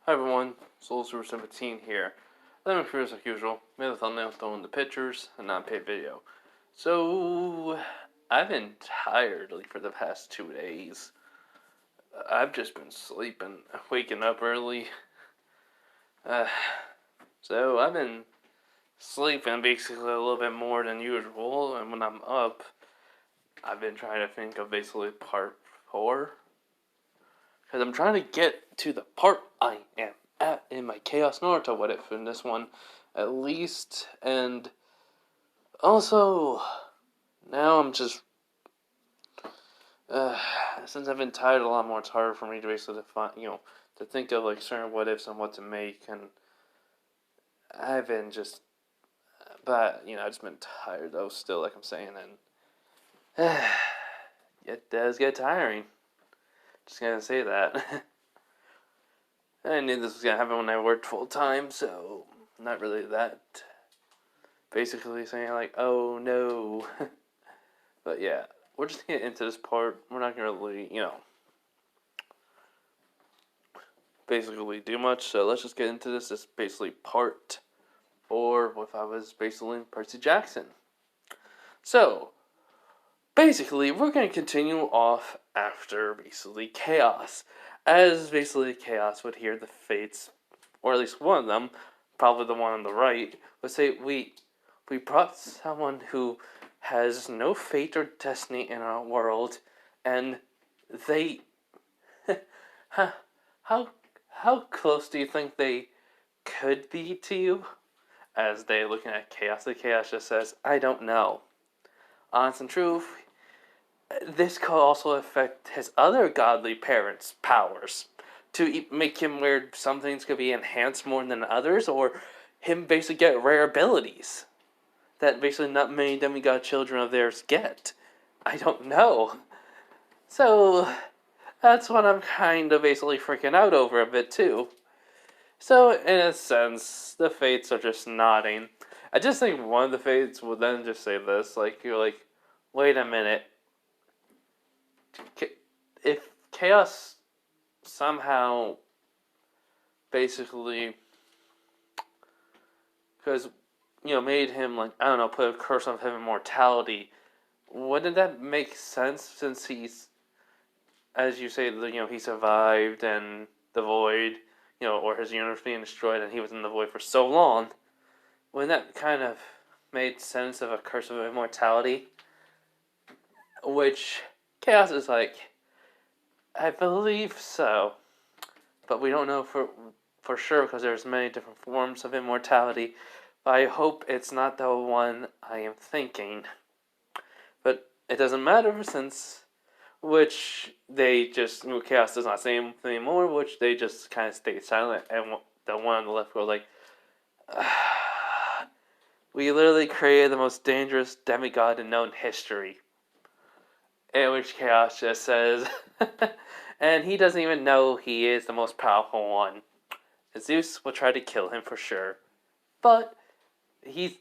Hi everyone, Soul17 here. I'm curious like usual. Made a thumbnail throwing the pictures and not paid video. So I've been tired like for the past 2 days. I've just been sleeping, waking up early. Uh, so I've been sleeping basically a little bit more than usual, and when I'm up, I've been trying to think of basically part 4. Because I'm trying to get to the part I am at in my Chaos Naruto what if in this one, at least. And also, now I'm just, since I've been tired a lot more, it's harder for me to basically find, to think of like certain what ifs and what to make. And I've been just, but I've just been tired though, still, like I'm saying. And it does get tiring. Just gonna say that. I knew this was gonna happen when I worked full time, so not really that. Basically saying like, oh no. But yeah, we're just gonna get into this part. We're not gonna really, basically do much. So let's just get into this. This is basically part 4. If I was basically Percy Jackson. So basically, we're gonna continue off after basically Chaos. As basically Chaos would hear the fates, or at least one of them, probably the one on the right, would say, we brought someone who has no fate or destiny in our world, and they, how, how close do you think they could be to you? As they looking at Chaos, the Chaos just says, I don't know. Honest and truth, this could also affect his other godly parents' powers to make him where some things could be enhanced more than others, or him basically get rare abilities that basically not many demigod children of theirs get. I don't know. So that's what I'm kind of basically freaking out over a bit too. So in a sense, the fates are just nodding. I just think one of the fates will then just say this, like, you're like, wait a minute. If Chaos somehow basically, because made him like, I don't know, put a curse on him immortality, wouldn't that make sense since he's, as you say, he survived and the void, or his universe being destroyed and he was in the void for so long? Wouldn't that kind of made sense of a curse of immortality? Which Chaos is like, I believe so, but we don't know for sure because there's many different forms of immortality. But I hope it's not the one I am thinking. But it doesn't matter since, which they just, Chaos does not say anything anymore, which they just kind of stay silent, and the one on the left goes like, we literally created the most dangerous demigod in known history. In which Chaos just says, and he doesn't even know he is the most powerful one. Zeus will try to kill him for sure, but he's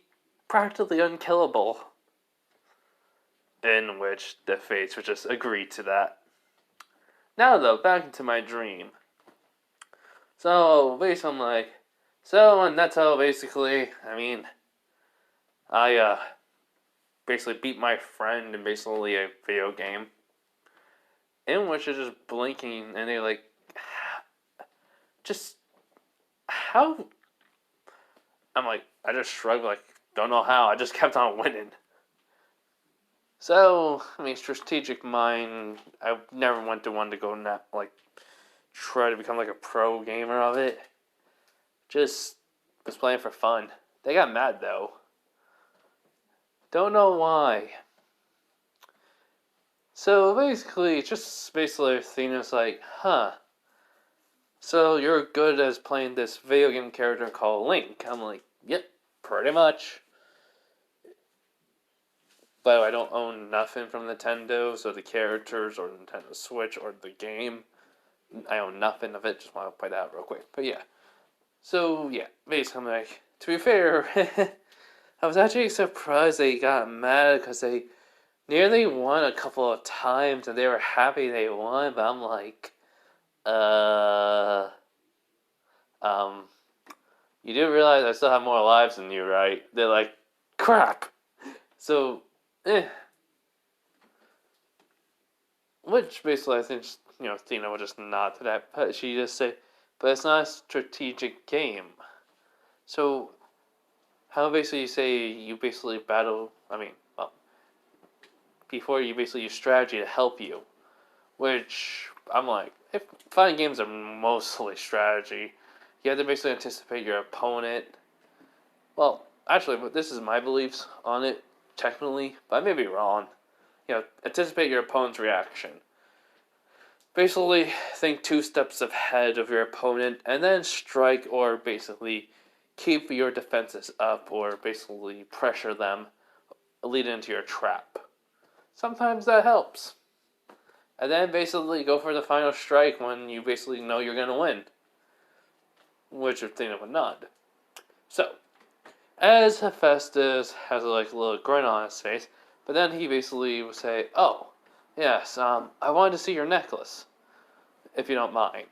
practically unkillable. In which the fates would just agree to that. Now though, back into my dream. So basically I'm like, and that's how basically, I basically beat my friend in basically a video game. In which they're just blinking and they're like, just how? I'm like, I just shrugged like, don't know how, I just kept on winning. So, strategic mind, I never went to one to go try to become like a pro gamer of it. Just was playing for fun. They got mad though. Don't know why. So basically, just basically Athena's like, so you're good as playing this video game character called Link. I'm like, yep, pretty much. But I don't own nothing from Nintendo, so the characters or Nintendo Switch or the game, I own nothing of it. Just want to point that out real quick. But yeah. So yeah, basically I'm like, to be fair, I was actually surprised they got mad because they nearly won a couple of times and they were happy they won, but I'm like, Um, you do realize I still have more lives than you, right? They're like, crap. So, which basically I think, Tina would just nod to that, but she just say, but it's not a strategic game. So, how basically you say you basically battle, well, before you basically use strategy to help you, which I'm like, if fighting games are mostly strategy, you have to basically anticipate your opponent. Well, actually, this is my beliefs on it, technically, but I may be wrong. Anticipate your opponent's reaction. Basically, think 2 steps ahead of your opponent, and then strike or basically keep your defenses up, or basically pressure them, lead into your trap. Sometimes that helps. And then basically go for the final strike when you basically know you're going to win. Which would think would not. So, as Hephaestus has a little grin on his face, but then he basically would say, "Oh, yes, I wanted to see your necklace, if you don't mind."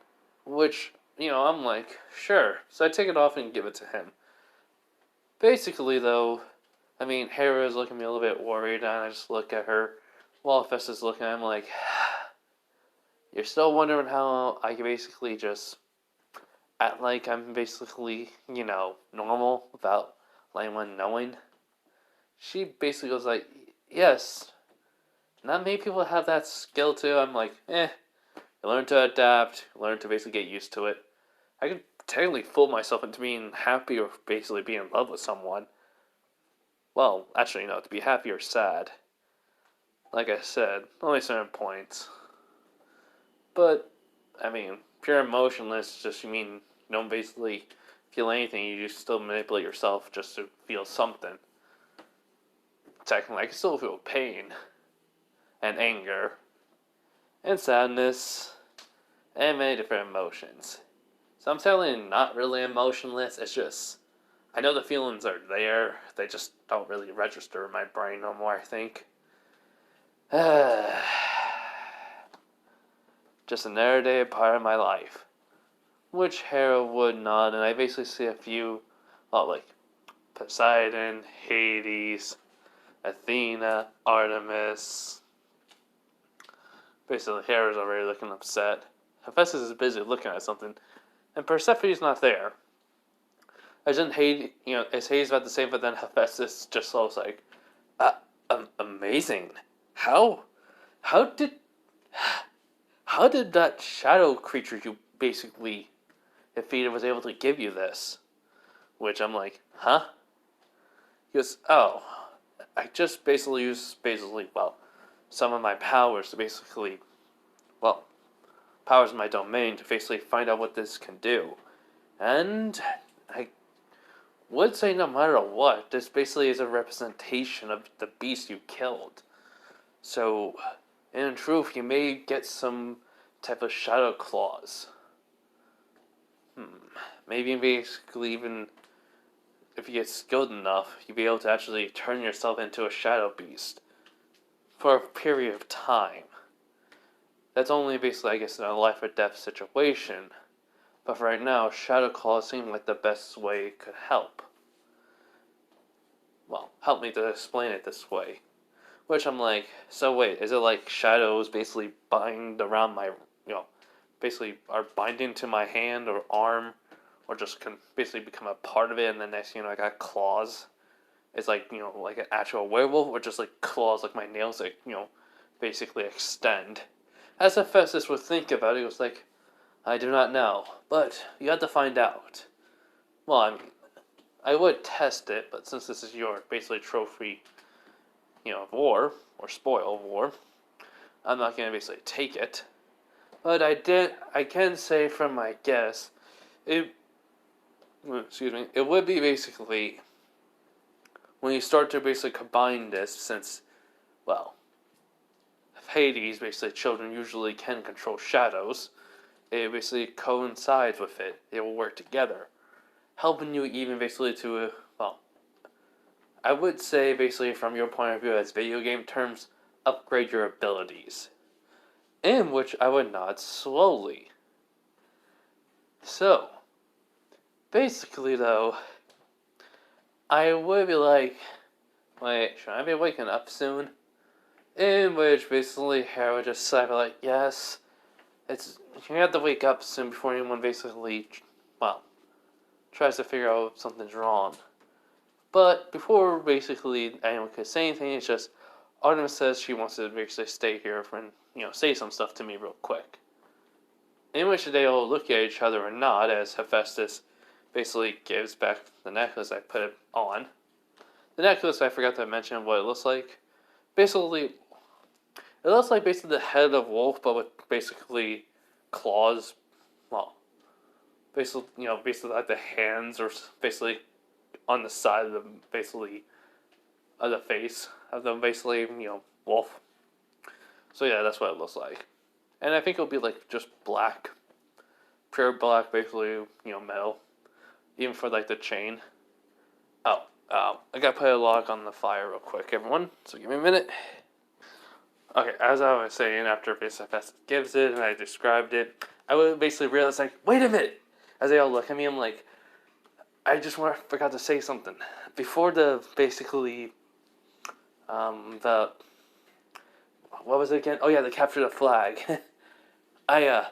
Which, I'm like, sure. So I take it off and give it to him. Basically, though, Hera is looking at me a little bit worried, and I just look at her while Hephaestus is looking at him like, you're still wondering how I can basically just act like I'm basically, normal without anyone knowing? She basically goes like, yes, not many people have that skill too. I'm like, you learn to adapt, you learn to basically get used to it. I can technically fool myself into being happy or basically be in love with someone. Well, actually, to be happy or sad. Like I said, only certain points. But, pure emotionless just you don't basically feel anything, you just still manipulate yourself just to feel something. Technically, I can still feel pain, and anger, and sadness, and many different emotions. So I'm technically not really emotionless, it's just, I know the feelings are there, they just don't really register in my brain no more, I think. Just another day part of my life. Which Hera would not, and I basically see a few, like Poseidon, Hades, Athena, Artemis. Basically, Hera's already looking upset. Hephaestus is busy looking at something, and Persephone's not there. As in Hades, as Hades about to say, but then Hephaestus just was like, amazing. How did, that shadow creature you basically defeated was able to give you this? Which I'm like, huh? He goes, oh, I just basically use, some of my powers to basically, powers in my domain to basically find out what this can do. And I would say no matter what, this basically is a representation of the beast you killed. So, in truth, you may get some type of shadow claws. Maybe basically even if you get skilled enough, you'll be able to actually turn yourself into a shadow beast for a period of time. That's only basically, I guess, in a life or death situation. But for right now, shadow claws seem like the best way it could help. Well, help me to explain it this way. Which I'm like, so wait, is it like shadows basically bind around my, basically are binding to my hand or arm, or just can basically become a part of it, and then next thing I got claws? It's like, like an actual werewolf, or just like claws, like my nails, like, basically extend. As Hephaestus would think about it, he was like, I do not know, but you have to find out. Well, I would test it, but since this is your basically trophy, of war, or spoil of war, I'm not going to basically take it. But I can say from my guess, it would be basically, when you start to basically combine this, since, Hades, basically children usually can control shadows, it basically coincides with it. They will work together, helping you even basically to, I would say basically from your point of view as video game terms, upgrade your abilities. In which I would nod slowly. So, basically, though, I would be like, wait, should I be waking up soon? In which, basically, Harry would just say, like, yes, you have to wake up soon before anyone basically, well, tries to figure out if something's wrong. But before, basically, anyone could say anything, it's just, Artemis says she wants to basically stay here and, say some stuff to me real quick. In which they all look at each other and nod as Hephaestus basically gives back the necklace I put it on. The necklace, I forgot to mention what it looks like. Basically, it looks like basically the head of wolf, but with basically claws. Well, basically like the hands are basically on the side of the face of the wolf. So yeah, that's what it looks like. And I think it'll be like just black, pure black, basically, metal. Even for like the chain. I gotta put a log on the fire real quick, everyone. So give me a minute. Okay, as I was saying, after basically gives it and I described it, I would basically realize, like, wait a minute! As they all look at me, I'm like, I just forgot to say something. Before the what was it again? Oh yeah, the capture the flag. I'm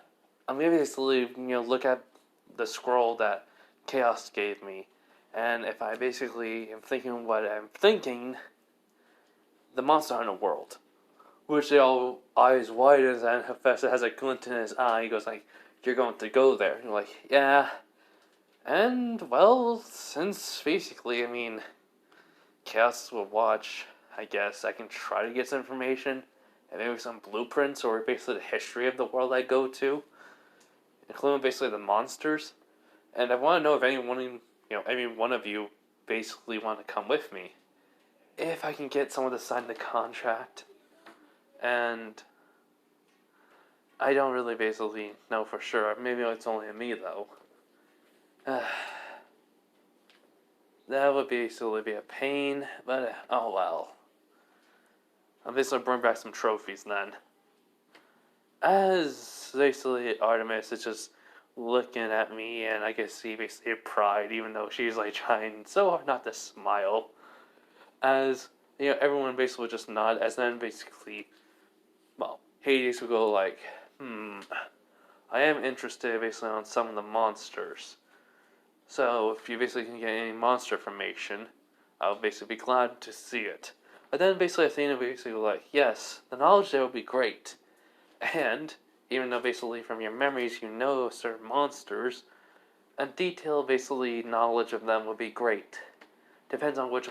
gonna basically, look at the scroll that Chaos gave me. And if I basically am thinking what I'm thinking, the monster hunter world. Which they all eyes widens and Hephaestus has a glint in his eye. He goes like, you're going to go there. And you're like, yeah. And, well, since basically, Chaos will watch, I guess I can try to get some information. And maybe some blueprints or basically the history of the world I go to. Including basically the monsters. And I want to know if any one of you basically want to come with me. If I can get someone to sign the contract. And I don't really basically know for sure. Maybe it's only me, though. That would basically be a pain, but oh well. I'll basically bring back some trophies then. As basically Artemis is just looking at me, and I can see basically pride, even though she's like trying so hard not to smile. As everyone basically would just nod, as then basically, well, Hades would go like, I am interested basically on some of the monsters. So if you basically can get any monster information, I'll basically be glad to see it. But then basically Athena basically like, yes, the knowledge there will be great. And even though basically from your memories you know certain monsters, a detailed basically knowledge of them would be great. Depends on which,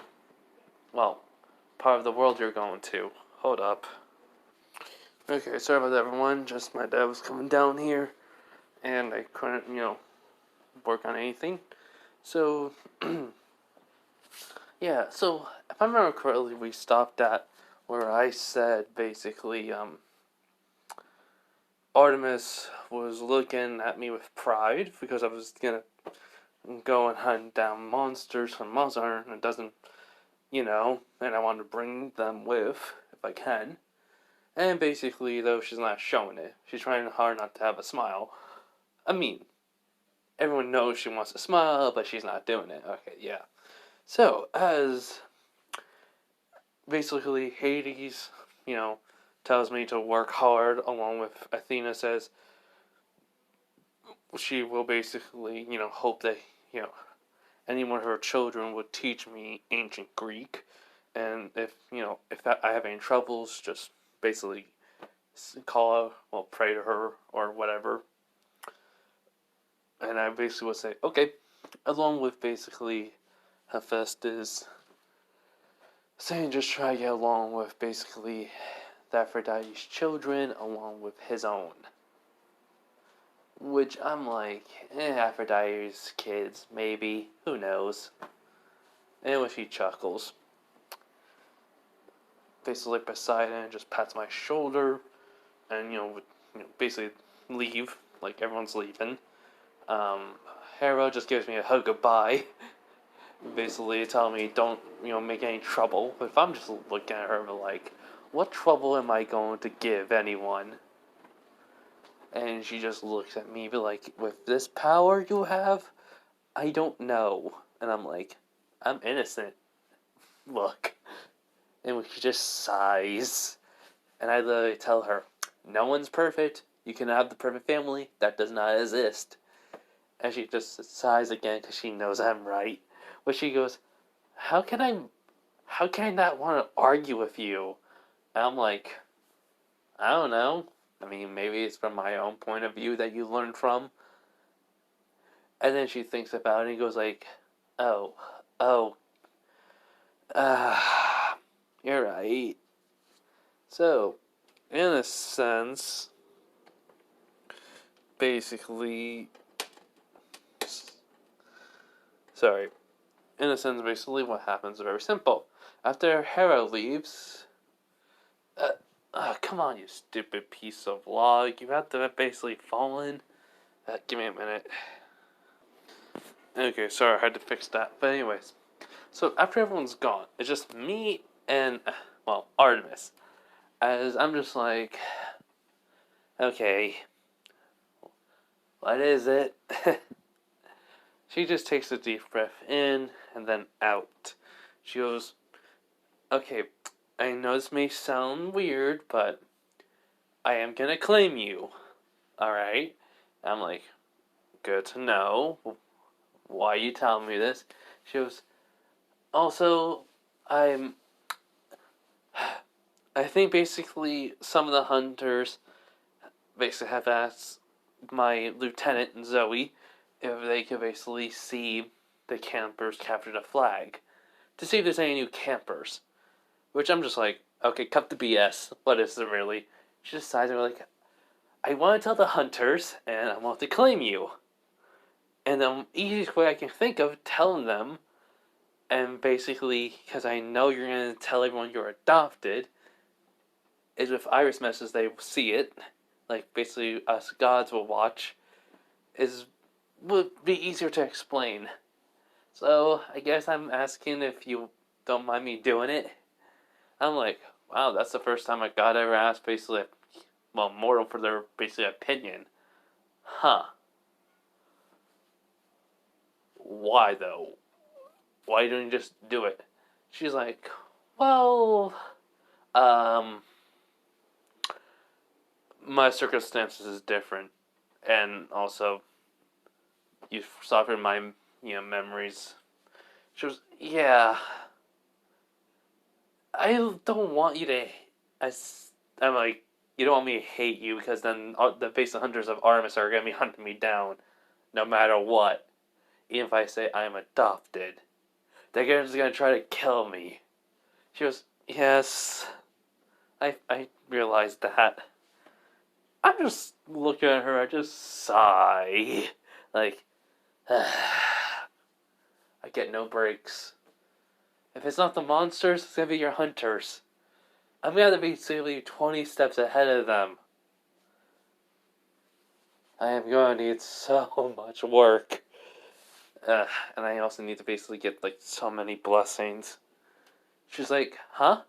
well, part of the world you're going to. Hold up. Okay, sorry about that, everyone. Just my dad was coming down here, and I couldn't, work on anything. So, yeah, so if I remember correctly, we stopped at where I said basically, Artemis was looking at me with pride because I was gonna go and hunt down monsters from Monster Hunter, and it doesn't, and I wanted to bring them with if I can. And basically, though, she's not showing it. She's trying hard not to have a smile. Everyone knows she wants to smile, but she's not doing it. Okay, yeah. So, as basically Hades, tells me to work hard, along with Athena says she will basically, hope that, any one of her children would teach me ancient Greek. And if I have any troubles, just basically call her, well, pray to her, or whatever. And I basically would say, okay, along with basically Hephaestus saying just try to get along with basically Aphrodite's children along with his own. Which I'm like, Aphrodite's kids, maybe, who knows. And when she chuckles, basically Poseidon just pats my shoulder and, basically leave, like everyone's leaving. Hera just gives me a hug goodbye. Basically telling me don't, make any trouble. But if I'm just looking at her like, what trouble am I going to give anyone? And she just looks at me, be like, with this power you have, I don't know. And I'm like, I'm innocent. Look. And she just sighs. And I literally tell her, no one's perfect. You can have the perfect family. That does not exist. And she just sighs again because she knows I'm right. But she goes, how can I not want to argue with you? And I'm like, I don't know. I mean, maybe it's from my own point of view that you learned from. And then she thinks about it and goes like, oh, oh, you're right. So, in a sense, basically, sorry, in a sense, basically what happens is very simple. After Hera leaves, come on, you stupid piece of log. You have to basically fall in. Give me a minute. Okay, sorry, I had to fix that. But anyways, so after everyone's gone, it's just me and, well, Artemis. As I'm just like, okay, what is it? She just takes a deep breath in and then out. She goes, okay, I know this may sound weird, but I am gonna claim you. Alright? I'm like, good to know. Why are you telling me this? She goes, also, I think basically some of the hunters basically have asked my lieutenant Zoe if they could basically see the campers capture the flag to see if there's any new campers. Which I'm just like, okay, cut the BS. What is it really? She decides, like, I want to tell the hunters and I want to claim you. And the easiest way I can think of telling them, and basically, because I know you're going to tell everyone you're adopted, is with Iris messages they see it, like basically us gods will watch, would be easier to explain. So I guess I'm asking if you don't mind me doing it. I'm like, wow, that's the first time a god ever asked basically, well, mortal for their basically opinion. Huh. Why though? Why don't you just do it? She's like, well, um, my circumstances is different, and also you softened my memories. She was, yeah, I don't want you to. I'm like, you don't want me to hate you because then the base hunters of Artemis are gonna be hunting me down, no matter what. Even if I say I am adopted, they're just gonna try to kill me. She goes, yes, I realized that. I'm just looking at her. I just sigh, like, I get no breaks. If it's not the monsters, it's gonna be your hunters. I'm gonna have to be basically 20 steps ahead of them. I am going to need so much work. And I also need to basically get like so many blessings. She's like, huh?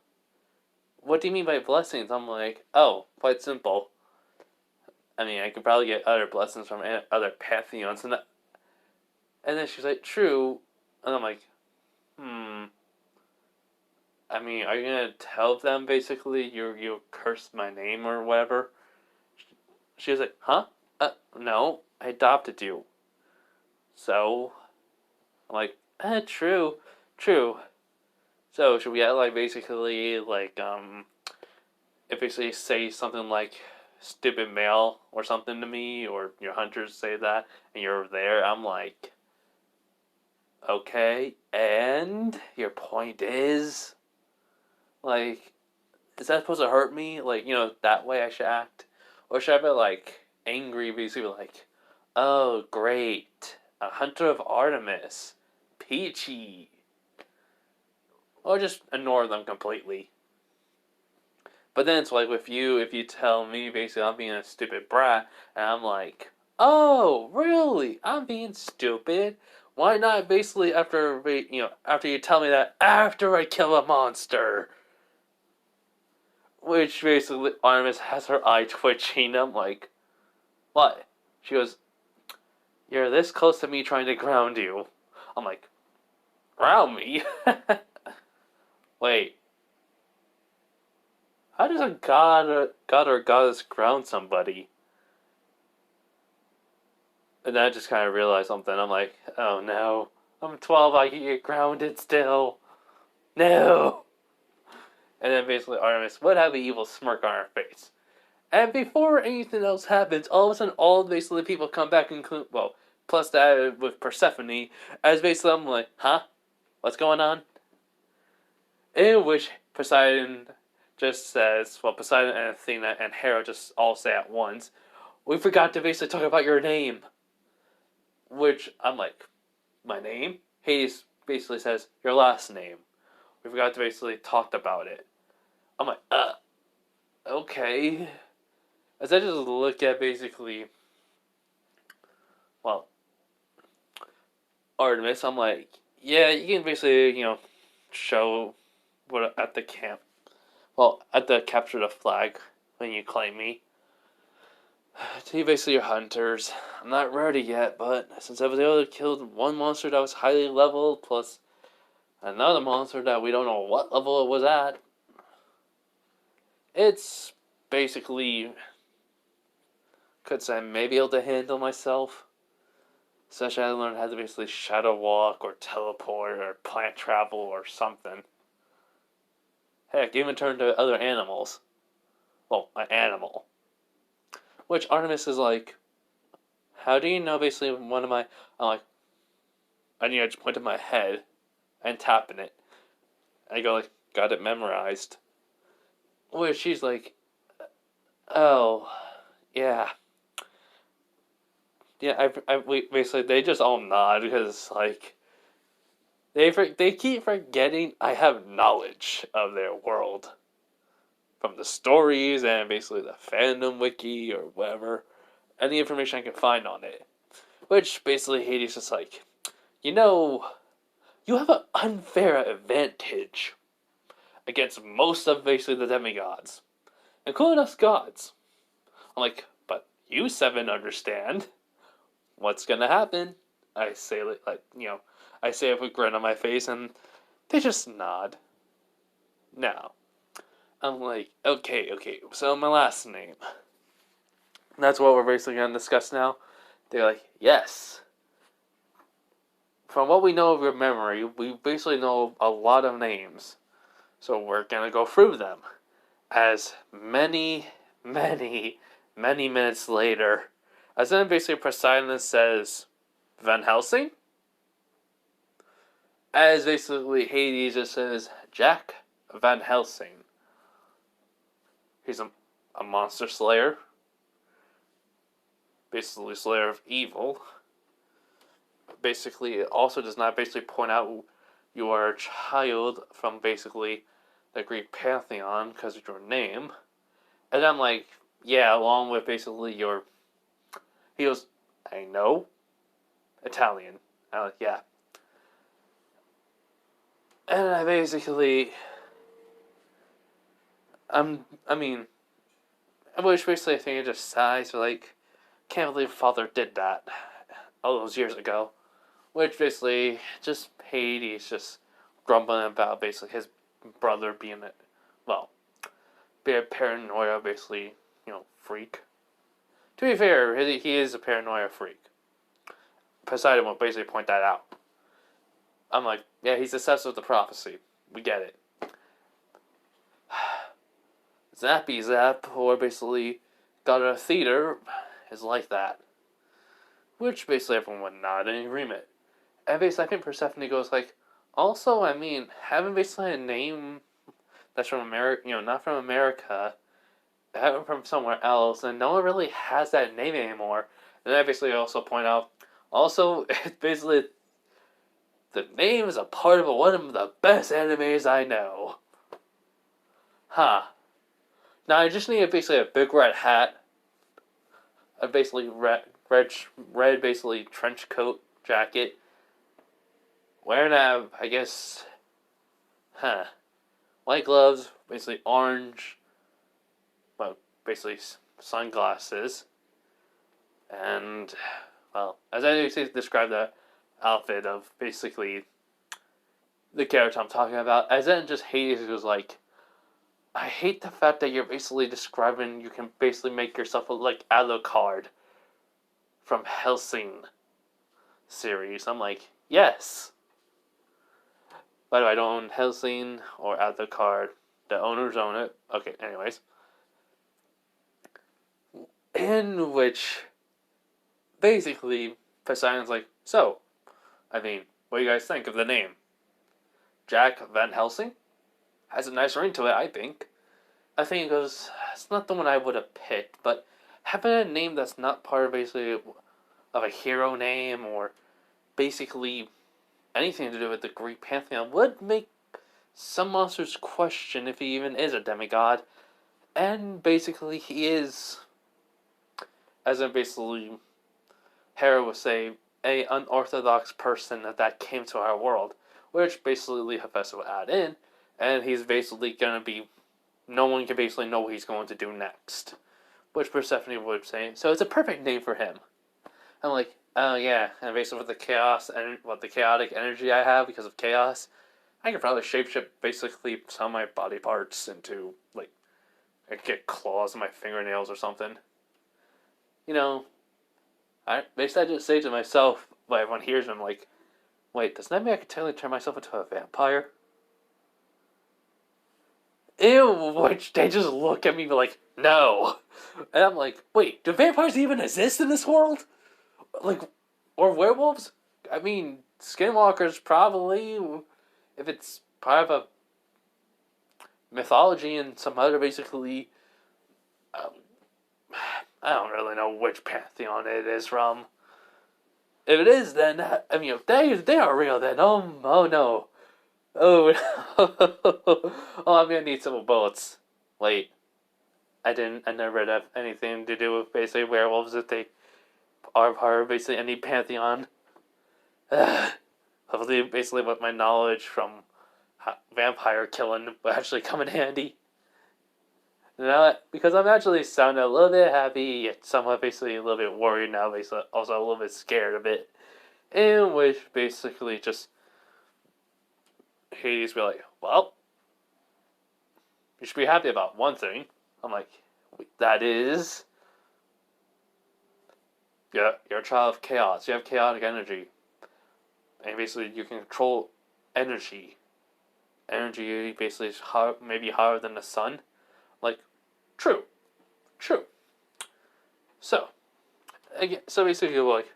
What do you mean by blessings? I'm like, oh, quite simple. I mean, I could probably get other blessings from other pantheons. And then she's like, true. And I'm like, I mean, are you gonna tell them basically you cursed my name or whatever? She was like, huh? No, I adopted you. So, I'm like, true, true. So should we like basically like if basically say something like stupid male or something to me, or your hunters say that and you're there, I'm like, okay, and your point is like, is that supposed to hurt me? Like, that way I should act? Or should I be like angry, basically like, oh great, a hunter of Artemis, peachy. Or just ignore them completely. But then it's like with you, if you tell me basically I'm being a stupid brat, and I'm like, oh, really? I'm being stupid? Why not basically after you tell me that after I kill a monster? Which basically Artemis has her eye twitching. I'm like, what? She goes, You're this close to me trying to ground you. I'm like, ground me? Wait. How does a god or goddess ground somebody? And then I just kind of realized something. I'm like, oh no. I'm 12, I can get grounded still. No! And then basically Artemis would have an evil smirk on her face. And before anything else happens, all of a sudden all basically people come back and well, plus that with Persephone, as basically I'm like, huh? What's going on? In which Poseidon just says, well, Poseidon and Athena and Hera just all say at once, we forgot to basically talk about your name. Which I'm like, my name? Hades basically says, your last name. We forgot to basically talk about it. I'm like, okay. As I just look at basically, well, Artemis, I'm like, yeah, you can basically, show what at the camp. Well, at the capture the flag when you claim me. To basically your hunters. I'm not ready yet, but since I was able to kill one monster that was highly leveled, plus another monster that we don't know what level it was at, it's basically, could say I may be able to handle myself. Especially I learned how to basically shadow walk or teleport or plant travel or something. Heck, even turn to other animals. Well, an animal. Which Artemis is like, how do you know basically one of my... I'm like, I need to just point to my head and tapping it. And I go like, got it memorized. Where she's like, oh, yeah. Yeah, we basically, they just all nod because, like, they keep forgetting I have knowledge of their world. From the stories and basically the fandom wiki or whatever. Any information I can find on it. Which basically Hades is like, you have an unfair advantage against most of basically the demigods, including us gods. I'm like, but you seven understand what's gonna happen. I say I say it with a grin on my face, and they just nod. Now, I'm like, okay, so my last name. That's what we're basically gonna discuss now. They're like, yes. From what we know of your memory, we basically know a lot of names. So we're gonna go through them. As many minutes later, as then basically Poseidon says, Van Helsing? As basically Hades just says, Jack Van Helsing. He's a monster slayer. Basically slayer of evil. Basically, it also does not basically point out you are a child from basically the Greek pantheon because of your name. And I'm like, yeah, along with basically your... He goes, I know. Italian. I'm like, yeah. And I basically... I wish basically I think it just sighs, like, can't believe father did that all those years ago. Which basically, just Hades just grumbling about basically his brother being a paranoia basically, freak. To be fair, he is a paranoia freak. Poseidon will basically point that out. I'm like, yeah, he's obsessed with the prophecy. We get it. Zappy Zap, or basically God of Theater, is like that. Which basically everyone would nod in agreement. And basically I think Persephone goes like, also, having basically a name that's from America, not from America, having from somewhere else, and no one really has that name anymore. And I basically also point out, also, it's basically, the name is a part of one of the best animes I know. Huh. Now I just need basically a big red hat, a basically red basically trench coat, jacket, wearing I guess, white gloves, basically orange, well, basically sunglasses, and well, as I describe the outfit of basically the character I'm talking about, as then just Hades was like, I hate the fact that you're basically describing you can basically make yourself a, like Alucard from Hellsing series. I'm like, yes. By the way, I don't own Hellsing or Alucard. The owners own it. Okay, anyways. In which, basically, Poseidon's like, so, I mean, what do you guys think of the name? Jack Van Helsing? Has a nice ring to it, I think. I think it goes, it's not the one I would have picked, but having a name that's not part of basically of a hero name or basically anything to do with the Greek pantheon would make some monsters question if he even is a demigod. And basically he is, as in basically Hera would say, a unorthodox person that came to our world, which basically Hephaestus will add in, and he's basically going to be, no one can basically know what he's going to do next, which Persephone would say, so it's a perfect name for him. I'm like, oh yeah, and basically with the chaos and the chaotic energy I have because of chaos, I could probably shapeshift basically some of my body parts into, like, I could get claws in my fingernails or something. You know, basically I just say to myself, when everyone hears me, I'm like, wait, does that mean I could totally turn myself into a vampire? Ew, which they just look at me like, no. And I'm like, wait, do vampires even exist in this world? Like, or werewolves? I mean, skinwalkers probably, if it's part of a mythology and some other basically, um, I don't really know which pantheon it is from. If it is, then, I mean, if they are real, then, oh no. Oh, oh, I'm gonna need some bullets. Wait, I never read of anything to do with basically werewolves if they are part of basically any pantheon. Hopefully, basically, with my knowledge from vampire killing will actually come in handy. Because I'm actually sounding a little bit happy, yet somewhat basically a little bit worried now, basically also a little bit scared of it. In which basically just Hades be like, well, you should be happy about one thing. I'm like, that is, you're a child of chaos. You have chaotic energy. And basically you can control energy. Energy basically is maybe higher than the sun. Like, true. So, again, so basically like,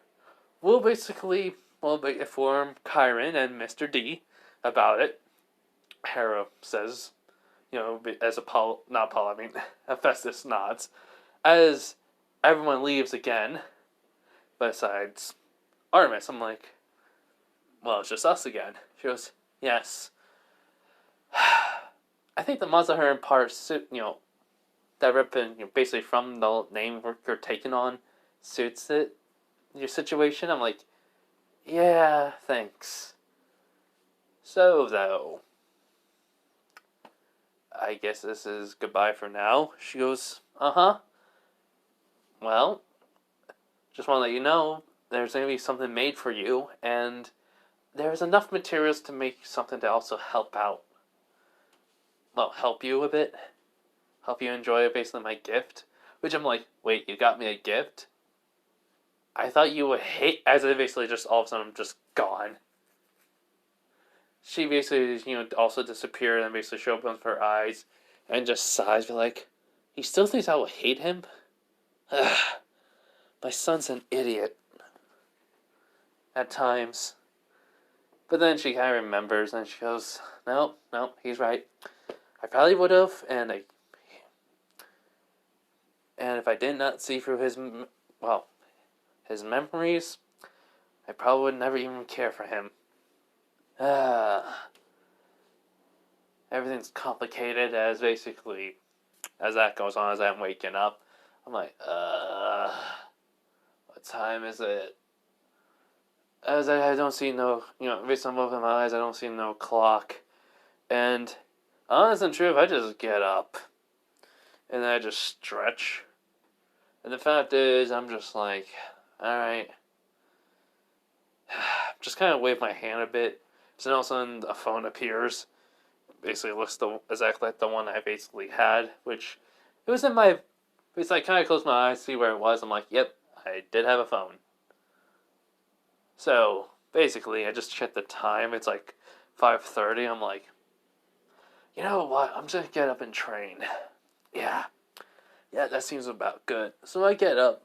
we'll inform Chiron and Mr. D about it. Hera says, as Hephaestus nods, as everyone leaves again, besides Artemis. I'm like, well, it's just us again. She goes, yes. I think the monster her part, that ripping, basically from the name you're taking on, suits it, your situation. I'm like, yeah, thanks. So, though, I guess this is goodbye for now. She goes, uh-huh. Well, just want to let you know, there's going to be something made for you, and there's enough materials to make something to also help out. Well, help you a bit. Help you enjoy basically my gift. Which I'm like, wait, you got me a gift? I thought you would hate, as it basically just all of a sudden I'm just gone. She basically, also disappeared and basically she opens her eyes and just sighs, like, he still thinks I will hate him? Ugh, my son's an idiot. At times. But then she kind of remembers and she goes, no, he's right. I probably would have, and if I did not see through his memories, I probably would never even care for him. Everything's complicated as that goes on, as I'm waking up. I'm like, what time is it? As I don't see no, based on moving my eyes, I don't see no clock. And, honest and true, if I just get up, and then I just stretch, and the fact is, I'm just like, alright, just kind of wave my hand a bit. So then all of a sudden a phone appears. Basically looks exactly like the one I basically had, which it was in my. It's like kind of closed my eyes, see where it was. I'm like, yep, I did have a phone. So basically, I just checked the time. It's like 5:30. I'm like, you know what? I'm just gonna get up and train. Yeah, yeah, that seems about good. So I get up.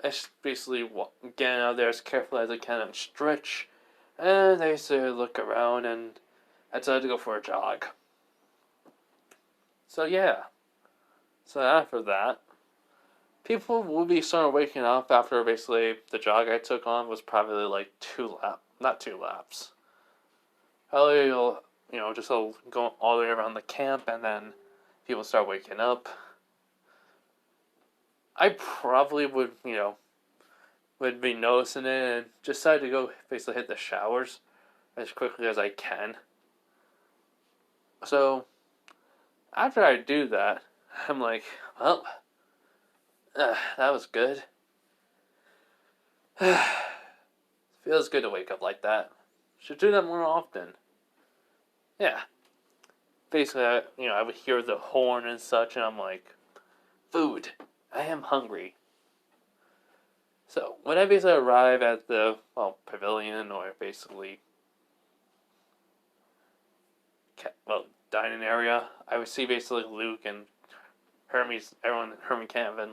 I basically get out there as carefully as I can and stretch. And I basically look around and I decided to go for a jog. So yeah. So after that, people will be starting waking up after basically the jog I took on was probably like not 2 laps. Probably, just go all the way around the camp and then people start waking up. I probably would be noticing it and just decide to go basically hit the showers as quickly as I can. So after I do that, I'm like, well, that was good. Feels good to wake up like that. Should do that more often. Yeah. Basically, I would hear the horn and such, and I'm like, food. I am hungry. So when I basically arrive at the pavilion or basically dining area, I would see basically Luke and Hermie Camp, and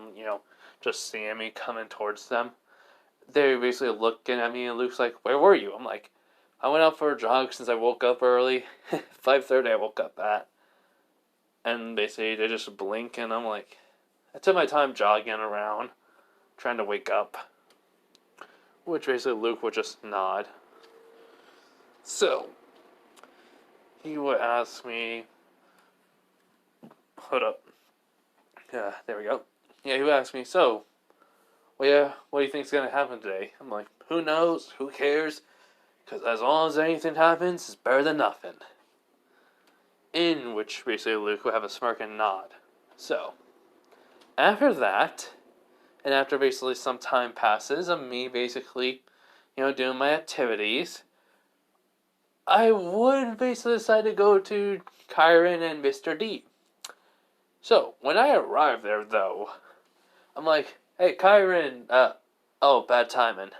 just seeing me coming towards them. They're basically looking at me, and Luke's like, "Where were you?" I'm like, "I went out for a jog since I woke up early. 5:30 I woke up at." And basically they just blink, and I'm like, I took my time jogging around, trying to wake up. Which basically Luke would just nod. So he would ask me, hold up. Yeah, there we go. Yeah, he would ask me, so, well, yeah, what do you think's gonna happen today? I'm like, who knows? Who cares? Because as long as anything happens, it's better than nothing. In which basically Luke would have a smirk and nod. So, after that, and after basically some time passes of me basically, doing my activities, I would basically decide to go to Kyron and Mr. D. So, when I arrived there, though, I'm like, hey, Kyron, bad timing.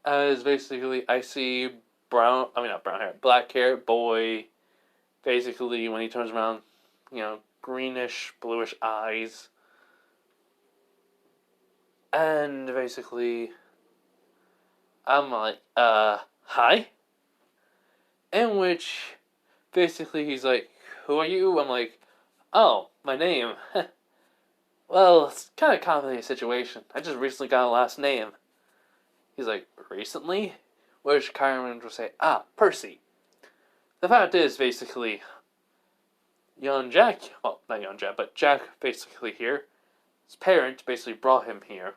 As basically, I see not brown hair, black hair boy, basically, when he turns around, greenish, bluish eyes. And basically, I'm like, hi? In which, basically, he's like, who are you? I'm like, oh, my name. Well, it's kind of a complicated situation. I just recently got a last name. He's like, recently? Which Kyron would say, Percy. The fact is, basically, young Jack, well, not young Jack, but Jack basically here, his parents basically brought him here.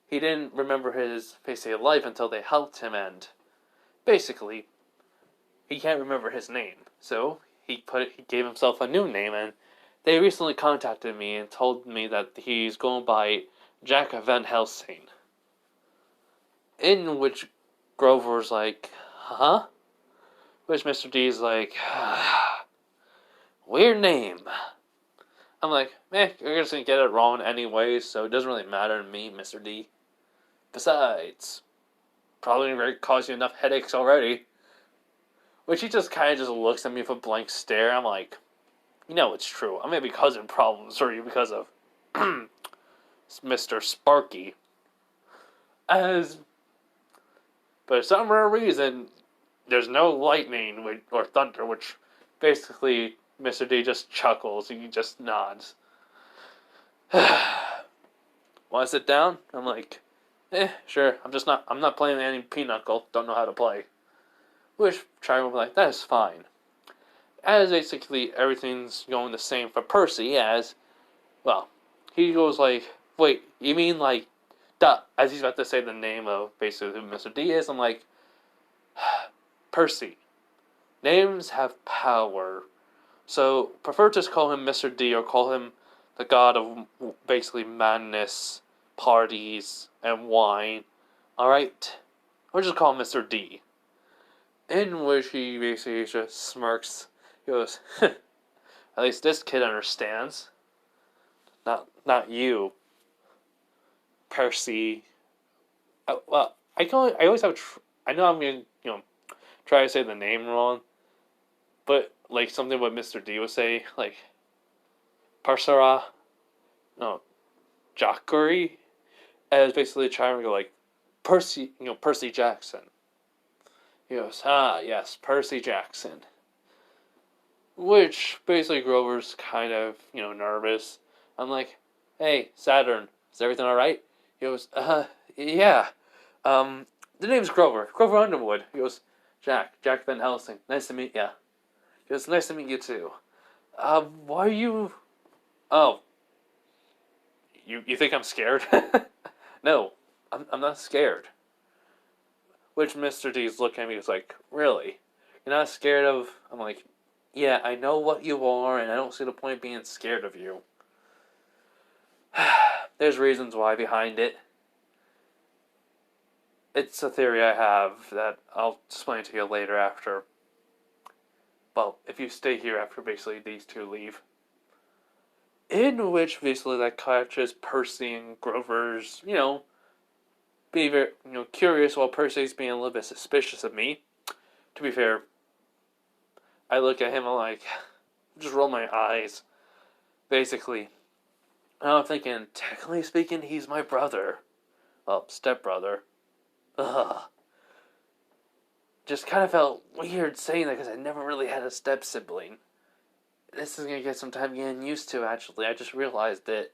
He didn't remember his basically life until they helped him, and basically, he can't remember his name. So he gave himself a new name, and they recently contacted me and told me that he's going by Jack Van Helsing. In which Grover's like, huh? Which Mr. D's like, weird name. I'm like, you're just gonna get it wrong anyway, so it doesn't really matter to me, Mr. D. Besides, probably gonna cause you enough headaches already. Which he just kind of just looks at me with a blank stare. I'm like, it's true. I may be causing problems for you because of Mr. Sparky. But for some rare reason, there's no lightning or thunder, which basically Mr. D just chuckles. He just nods. Want to sit down? I'm like, sure. I'm not playing any pinochle. Don't know how to play. Which Charlie will be like, that is fine. As basically everything's going the same for Percy as, he goes like, wait, you mean like, duh, as he's about to say the name of basically who Mr. D is, I'm like, Percy. Names have power. So, prefer to just call him Mr. D or call him the god of basically madness, parties, and wine. Alright? I'll just call him Mr. D. In which he basically just smirks. He goes, at least this kid understands. Not you, Percy. Well, I always have. I know I'm gonna try to say the name wrong, but like something what Mr. D would say, like Parsara, no, Jackery, as basically trying to go like Percy, Percy Jackson. He goes, yes, Percy Jackson. Which basically Grover's kind of nervous. I'm like, hey Saturn, is everything all right? He goes, yeah. The name's Grover Underwood. He goes, Jack Van Helsing. Nice to meet ya. He goes, nice to meet you too. Why are you? Oh, you think I'm scared? No, I'm not scared. Which Mr. D's looking at me, was like, really? You're not scared of? I'm like, yeah, I know what you are, and I don't see the point of being scared of you. There's reasons why behind it. It's a theory I have that I'll explain to you later after. Well, if you stay here after basically these two leave. In which basically that catches Percy and Grover's, being very, curious, while Percy's being a little bit suspicious of me. To be fair, I look at him and like, just roll my eyes. Basically, and I'm thinking, technically speaking, he's my brother. Well, stepbrother. Ugh. Just kind of felt weird saying that because I never really had a step sibling. This is going to get some time getting used to, actually. I just realized it.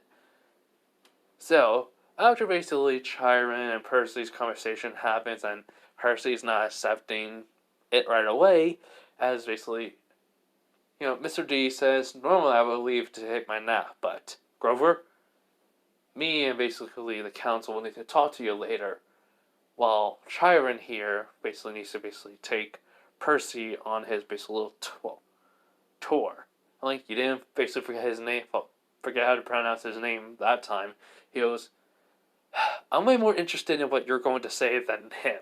So, after basically Chiron and Percy's conversation happens and Percy's not accepting it right away, as basically, Mr. D says, normally I would leave to take my nap, but Grover, me and basically the council will need to talk to you later. While Chiron here basically needs to take Percy on his basically little tour. Like, you didn't basically forget his name, forget how to pronounce his name that time. He goes, I'm way more interested in what you're going to say than him.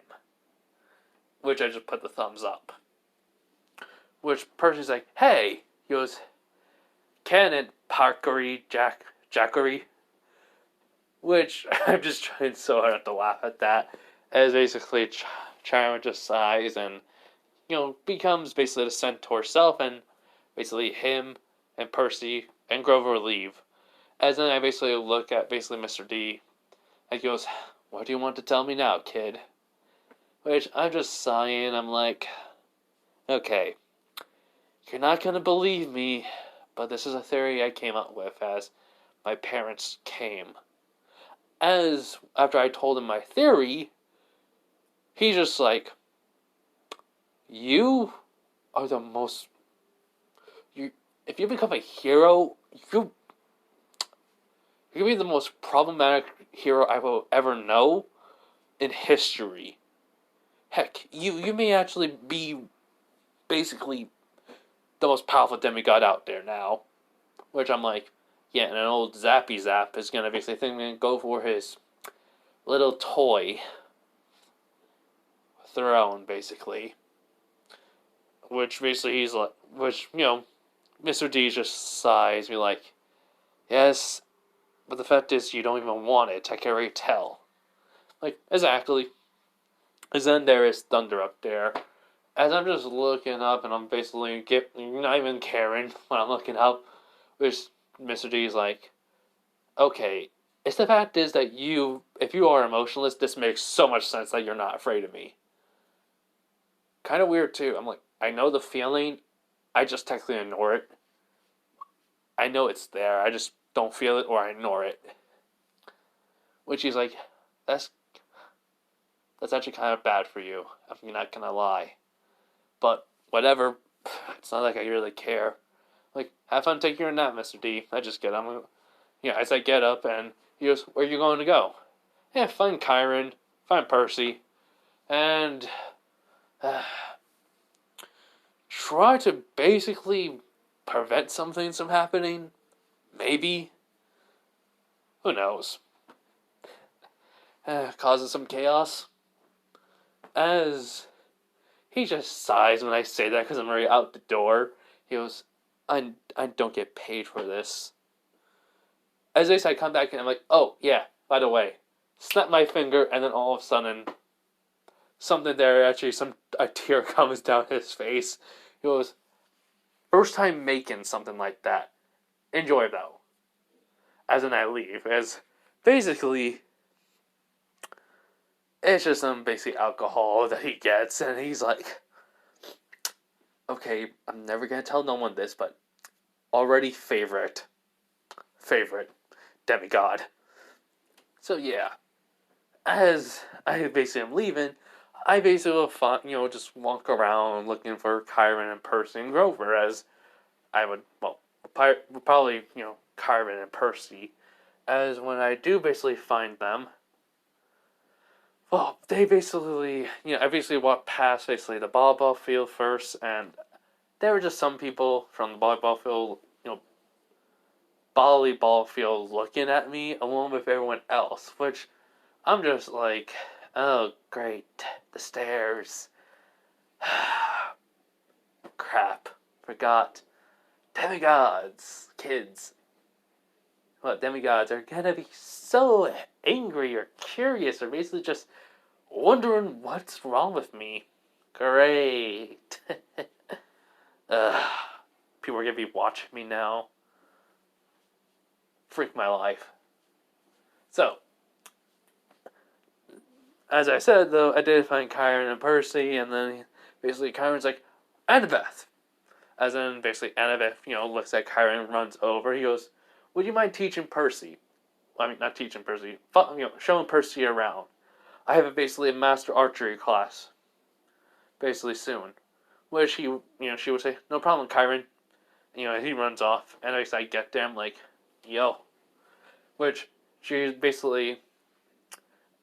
Which I just put the thumbs up. Which Percy's like, hey! He goes, Canon Jackery. Which I'm just trying so hard not to laugh at that. As basically Chiron just sighs and, becomes basically the centaur self, and basically him and Percy and Grover leave. As then I basically look at basically Mr. D, and he goes, what do you want to tell me now, kid? Which I'm just sighing. I'm like, okay, you're not going to believe me, but this is a theory I came up with as my parents came. As after I told him my theory, he's just like, you are the most... if you become a hero, you're going to be the most problematic hero I will ever know in history. Heck, you may actually be basically the most powerful demigod out there now. Which I'm like, yeah, and an old Zappy Zap is going to basically think and go for his little toy throne, basically. Which basically he's like, Mr. D just sighs, be like, yes, but the fact is you don't even want it, I can already tell. Like, exactly. And then there is Thunder up there. As I'm just looking up, and I'm basically not even caring when I'm looking up, which Mr. D is like, okay, it's the fact is that if you are emotionless, this makes so much sense that you're not afraid of me. Kind of weird, too. I'm like, I know the feeling, I just technically ignore it. I know it's there, I just don't feel it or I ignore it. Which he's like, that's actually kind of bad for you. I'm not gonna lie. But, whatever, it's not like I really care. Like, have fun taking your nap, Mr. D. I just get up. As I get up, and he goes, where are you going to go? Yeah, find Chiron, find Percy, and try to basically prevent something from happening. Maybe. Who knows? Causes some chaos. as he just sighs when I say that because I'm already out the door. He goes, I don't get paid for this. As I come back and I'm like, oh, yeah, by the way. Snap my finger, and then all of a sudden, something there, actually, a tear comes down his face. He goes, first time making something like that. Enjoy, though. As in I leave. As basically, it's just some basic alcohol that he gets, and he's like, okay, I'm never gonna tell no one this, but already favorite demigod. So yeah, as I basically am leaving, I basically will just walk around looking for Kyron and Percy and Grover, as I would, probably, Kyron and Percy, as when I do basically find them, well, they basically, I basically walked past basically the volleyball field first, and there were just some people from the volleyball field, volleyball field looking at me along with everyone else, which I'm just like, oh, great, the stairs. Crap, forgot. Demigods, kids. Well, demigods are gonna be so angry or curious or basically just wondering what's wrong with me. Great. People are gonna be watching me now. Freak my life. So, as I said, though, I did find Kyron and Percy, and then basically Kyron's like, Annabeth. As in, basically, Annabeth, looks at Kyron, runs over. He goes, would you mind teaching Percy? I mean, not teaching Percy, showing Percy around. I have basically a master archery class, basically soon. Which she would say, no problem, Kyron. He runs off, and I get there, I'm like, yo. Which, she basically,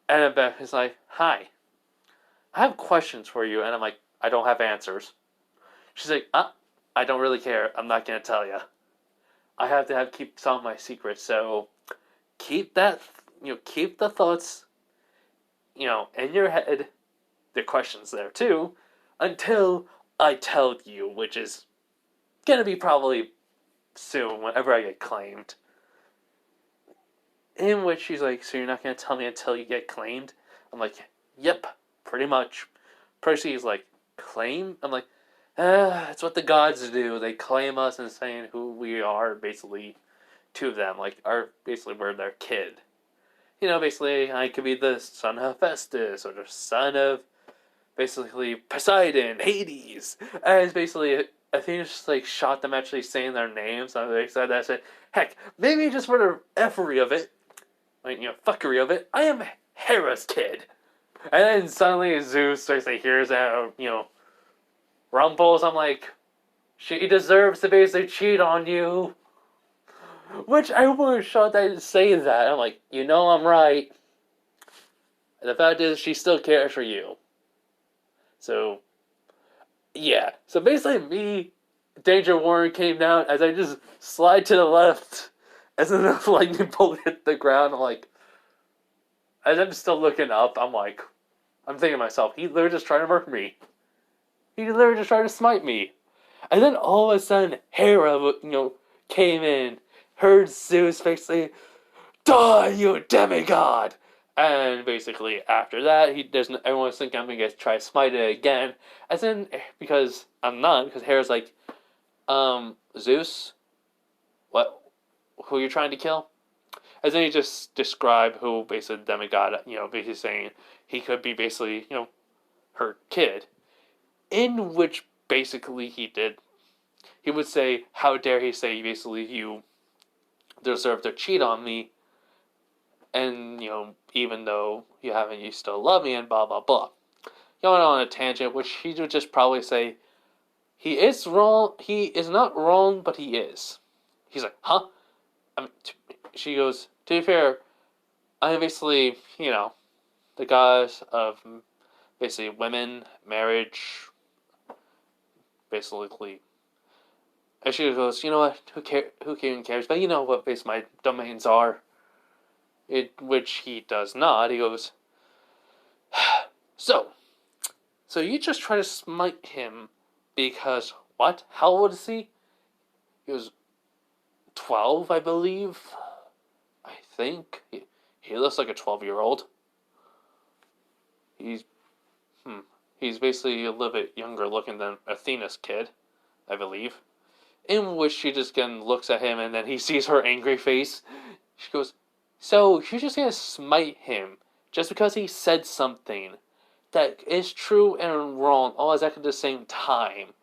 Annabeth is like, hi, I have questions for you, and I'm like, I don't have answers. She's like, I don't really care, I'm not gonna tell you. I have to keep some of my secrets, so keep that, keep the thoughts, in your head, the questions there too, until I tell you, which is gonna be probably soon, whenever I get claimed. In which she's like, so you're not gonna tell me until you get claimed? I'm like, yep, pretty much. Percy's like, claim? I'm like, it's what the gods do. They claim us and saying who we are, basically, to them. Like, basically, we're their kid. Basically, I could be the son of Hephaestus, or the son of, basically, Poseidon, Hades. And basically, I think it's just, like, shot them actually saying their names. I'm very excited. I said, heck, maybe just for the effery of it, fuckery of it, I am Hera's kid. And then suddenly Zeus basically hears out, rumbles. I'm like, she deserves to basically cheat on you. Which I was shocked I didn't say that. I'm like, I'm right. And the fact is, she still cares for you. So, yeah. So basically, me, Danger Warren came down as I just slide to the left. As then the lightning bolt hit the ground. I'm like, as I'm still looking up, I'm thinking to myself, he literally just trying to murder me. He literally just tried to smite me. And then all of a sudden, Hera, came in, heard Zeus basically, die, you demigod! And basically, after that, everyone's thinking I'm gonna try to smite it again. As in, because I'm not, because Hera's like, Zeus? What? Who you're trying to kill? As then he just described who basically demigod, basically saying he could be basically, her kid. In which basically he would say, how dare he say basically you deserve to cheat on me, and even though you still love me, and blah blah blah. Going on a tangent, which he would just probably say, he is wrong, he is not wrong, but he is. He's like, huh? She goes, to be fair, I'm basically, the goddess of basically women, marriage, basically. And she goes, you know what, who even cares? But you know what basically my domains are. Which he does not. He goes, so, So you just try to smite him because what? How old is he? He was 12, I believe. I think he looks like a 12-year-old. He's he's basically a little bit younger looking than Athena's kid, I believe. In which she just again looks at him and then he sees her angry face. She goes, "So you're just gonna smite him just because he said something that is true and wrong all exactly at the same time?"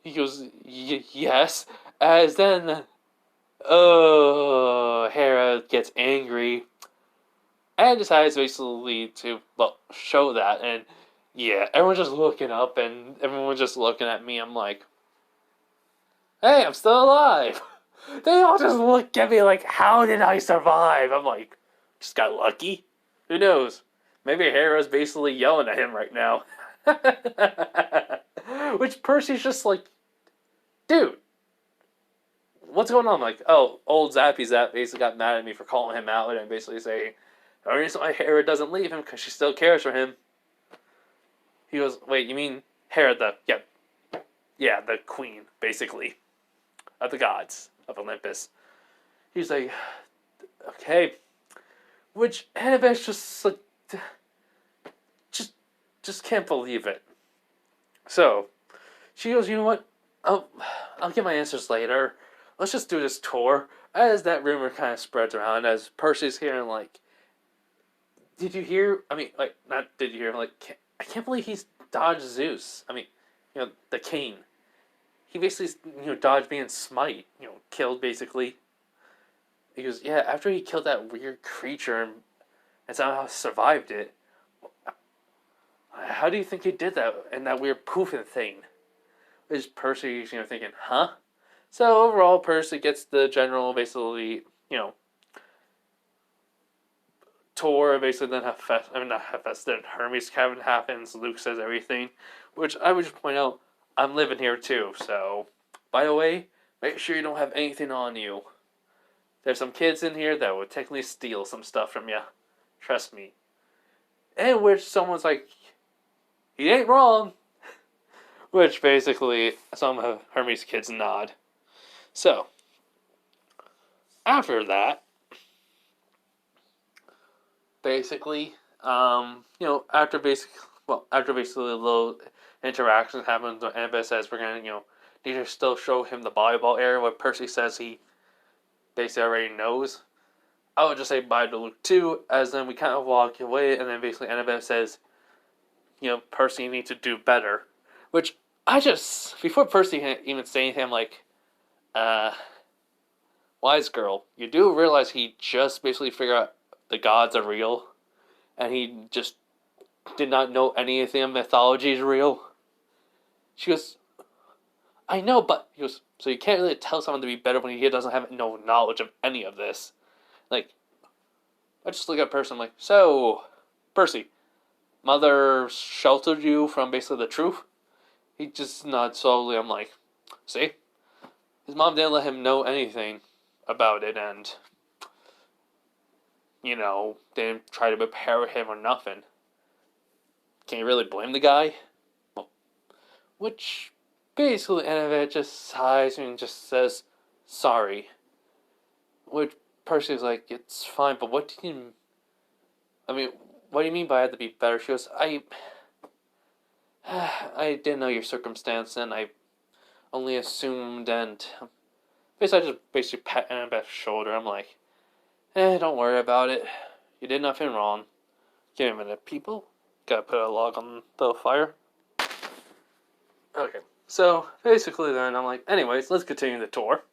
He goes, "Yes." As then, Hera gets angry and decides basically to, well, show that. And yeah, everyone's just looking up and everyone's just looking at me. I'm like, hey, I'm still alive. They all just look at me like, how did I survive? I'm like, just got lucky. Who knows? Maybe Hera's basically yelling at him right now. Which Percy's just like, dude, what's going on? I'm like, oh, old Zappy Zap basically got mad at me for calling him out and basically saying, the reason why Hera doesn't leave him because she still cares for him. He goes, wait, you mean Hera, the queen, basically, of the gods of Olympus. He's like, okay. Which Annabeth's just like, just can't believe it. So she goes, you know what? I'll get my answers later. Let's just do this tour. As that rumor kind of spreads around, as Percy's hearing like, did you hear? I mean, like, not did you hear? Like, I can't believe he's dodged Zeus. I mean, the king. He basically, dodged being smite. Killed basically. He goes, yeah. After he killed that weird creature and somehow survived it. How do you think he did that? And that weird poofing thing. Is Percy, thinking, huh? So overall, Percy gets the general, basically, tour. Basically, then not Hephaestus, then Hermes' cabin happens. Luke says everything, which I would just point out, I'm living here too. So, by the way, make sure you don't have anything on you. There's some kids in here that would technically steal some stuff from you. Trust me. And which someone's like, he ain't wrong. Which basically some of Hermes' kids nod. So, after that, basically, after basically a little interaction happens, Annabeth says we're gonna, need to still show him the volleyball area. What Percy says he basically already knows. I would just say bye to Luke too, as then we kind of walk away, and then basically Annabeth says, Percy needs to do better. Which I just, before Percy even saying him, like, wise girl, you do realize he just basically figured out the gods are real, and he just did not know anything of mythology is real. She goes, I know, but he goes, so you can't really tell someone to be better when he doesn't have no knowledge of any of this. Like, I just look at Percy, I'm like, so, Percy, mother sheltered you from basically the truth? He just nods slowly. I'm like, see? His mom didn't let him know anything about it, and, didn't try to prepare him or nothing. Can you really blame the guy? Well, which, basically, Annabeth just sighs and just says, sorry. Which Percy's like, it's fine, but what do you mean by I have to be better? She goes, I didn't know your circumstance, and I only assumed, and basically I just basically pat Annabeth's shoulder. I'm like, don't worry about it. You did nothing wrong. Give me a minute, people. Gotta put a log on the fire. Okay, so basically then I'm like, anyways, let's continue the tour.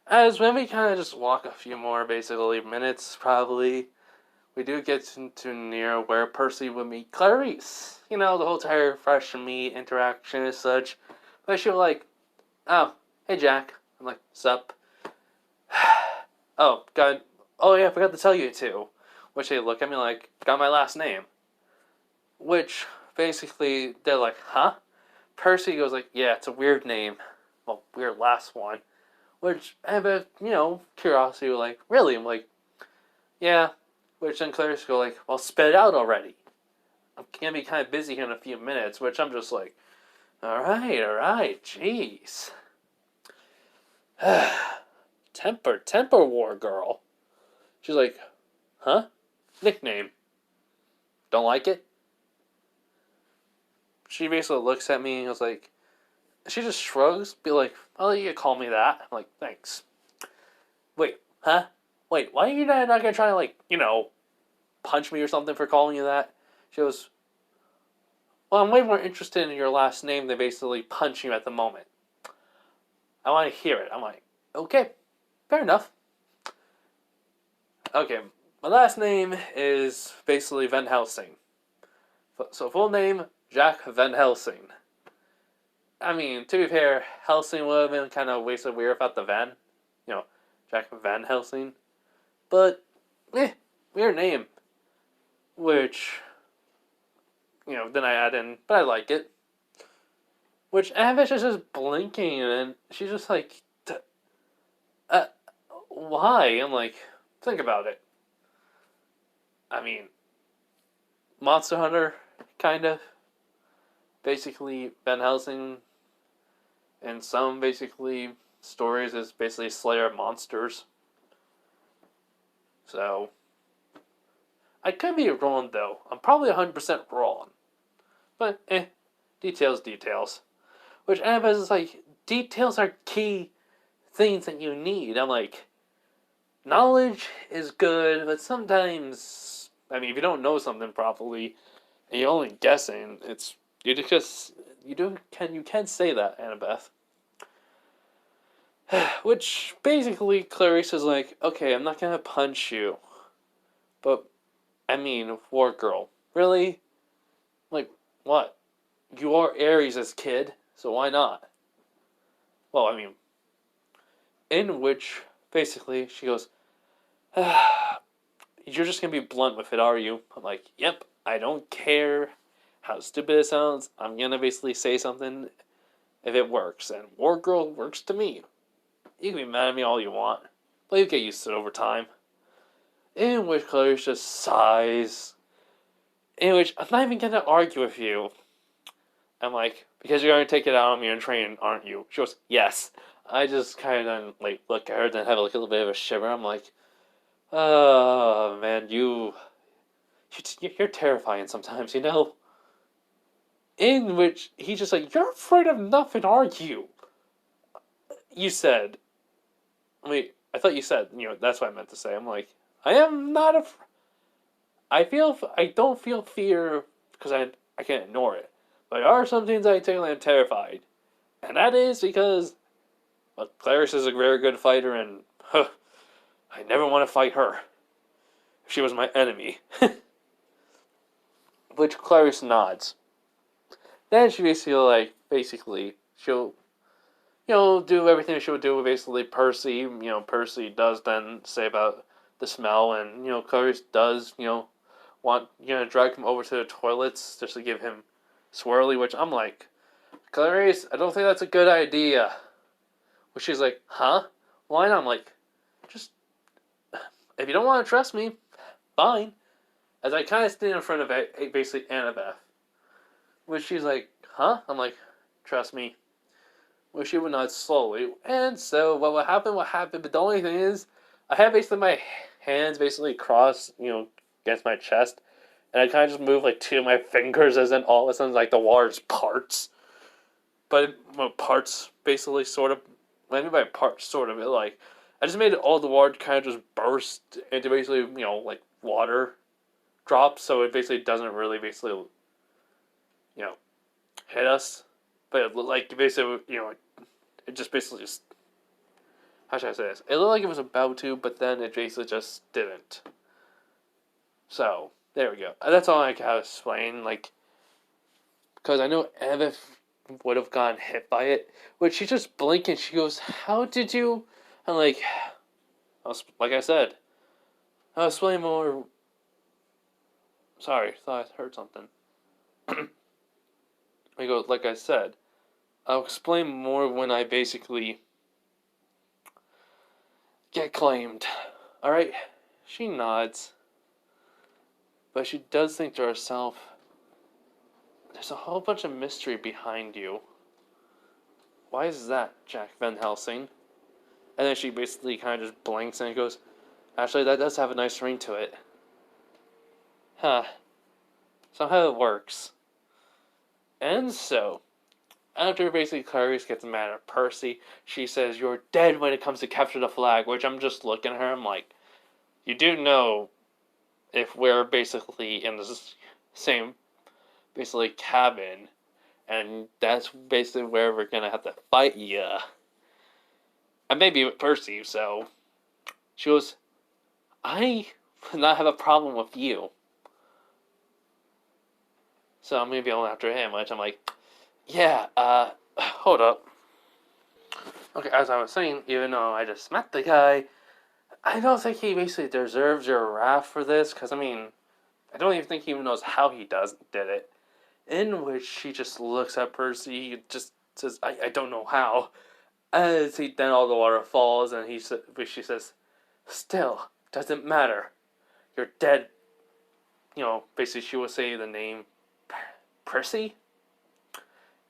As when we kind of just walk a few more, basically, minutes, probably, we do get into near where Percy would meet Clarice. The whole entire fresh meat interaction and such. But she was like, oh, hey Jack. I'm like, sup? Oh, God. Oh, yeah, I forgot to tell you too. Which they look at me like, got my last name. Which, basically, they're like, huh? Percy goes like, yeah, it's a weird name. Well, weird last one. Which, I have a, curiosity, like, really? I'm like, yeah. Which then Clarice go like, well, spit it out already. I'm gonna be kind of busy here in a few minutes, which I'm just like, all right, jeez. Temper war girl. She's like, huh? Nickname. Don't like it? She basically looks at me and was like, she just shrugs, be like, oh, you can call me that. I'm like, thanks. Wait, huh? Wait, why are you not gonna try to, like, punch me or something for calling you that? She goes, well, I'm way more interested in your last name than basically punching you at the moment. I want to hear it. I'm like, okay, fair enough. Okay, my last name is basically Van Helsing. So full name, Jack Van Helsing. I mean, to be fair, Helsing would have been kind of wasted weird without the Van. Jack Van Helsing. But, weird name. Which, then I add in, but I like it. Which Avish is just blinking, and she's just like, why? I'm like, think about it. I mean, Monster Hunter, kind of. Basically, Van Helsing, in some, basically, stories is basically Slayer of Monsters. So, I could be wrong, though. I'm probably 100% wrong. But, details. Which Annabeth is like, details are key things that you need. I'm like, knowledge is good, but sometimes, I mean, if you don't know something properly, and you're only guessing, you can say that, Annabeth. Which, basically, Clarice is like, okay, I'm not gonna punch you. But, I mean, War Girl. Really? Like, what? You are Ares' kid, so why not? Well, I mean, in which, basically, she goes, you're just gonna be blunt with it, are you? I'm like, yep, I don't care how stupid it sounds. I'm gonna basically say something if it works. And War Girl works to me. You can be mad at me all you want, but you get used to it over time. In which Clarice just sighs. In which, I'm not even gonna argue with you. I'm like, because you're gonna take it out on me and train, aren't you? She goes, yes. I just kind of like look at her, then have like a little bit of a shiver. I'm like, oh man, you're terrifying sometimes, In which he's just like, you're afraid of nothing, are you? You said. Wait, I thought you said. That's what I meant to say. I'm like, I am not I don't feel fear because I can't ignore it. But there are some things I take when I'm terrified, and that is because, well, Clarice is a very good fighter, and I never want to fight her. If she was my enemy. Which Clarice nods. Then she basically, she'll, do everything she would do with basically Percy. Percy does then say about the smell, and, Clarice does, want, drag him over to the toilets just to give him swirly, which I'm like, Clarice, I don't think that's a good idea. Which she's like, huh? Why not? I'm like, just, if you don't want to trust me, fine. As I kind of stand in front of basically Annabeth. Which she's like, huh? I'm like, trust me. Which she would nod slowly. And so what would happen, but the only thing is, I have basically my hands basically crossed, against my chest. And I kind of just move like two of my fingers as in all of a sudden like the water's parts. But parts basically sort of, what I mean by parts sort of, I just made all the water kind of just burst into basically, like water drops. So it basically doesn't really basically, hit us. But it looked like basically, it just basically just, how should I say this? It looked like it was about to, but then it basically just didn't. So, there we go. That's all I can explain, because I know Annabeth would have gotten hit by it, but she just blinked and she goes, how did you? I'm like I said, I'll explain more. Sorry, thought I heard something. I go, like I said, I'll explain more when I basically get claimed. Alright? She nods. But she does think to herself, there's a whole bunch of mystery behind you. Why is that, Jack Van Helsing? And then she basically kind of just blinks and goes, actually, that does have a nice ring to it. Huh. Somehow it works. And so, after basically Clarice gets mad at Percy, she says, you're dead when it comes to capture the flag, which I'm just looking at her, I'm like, you do know if we're basically in the same, basically, cabin, and that's basically where we're gonna have to fight ya. And maybe with Percy, so she goes, I would not have a problem with you. So I'm gonna be going after him, which I'm like, yeah, hold up. Okay, as I was saying, even though I just met the guy, I don't think he basically deserves your wrath for this, because, I mean, I don't even think he even knows how he did it. In which he just looks at Percy, he just says, I don't know how. As then all the water falls, and she says, still, doesn't matter. You're dead. Basically she will say the name Percy?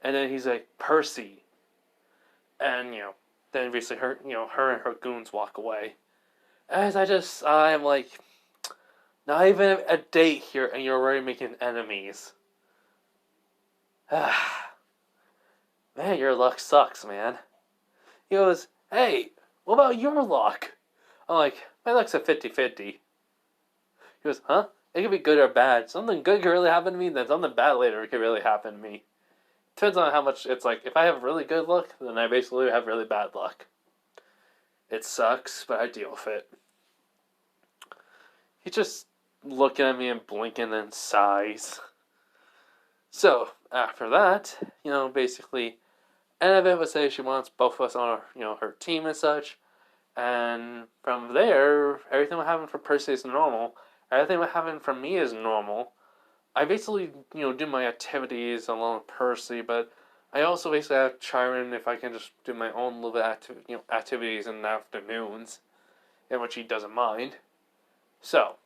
And then he's like, Percy. And, then basically her and her goons walk away. As I'm like, not even a date here, and you're already making enemies. Man, your luck sucks, man. He goes, hey, what about your luck? I'm like, my luck's a 50-50. He goes, huh? It could be good or bad. Something good could really happen to me, then something bad later could really happen to me. Depends on how much it's like. If I have really good luck, then I basically have really bad luck. It sucks, but I deal with it. He's just looking at me and blinking and sighs. So, after that, basically, Annabeth would say she wants both of us on her team and such. And from there, everything that happened for Percy is normal. Everything that happened for me is normal. I basically, do my activities along with Percy, but I also basically have Chiron if I can just do my own little activities in the afternoons, in which he doesn't mind. So,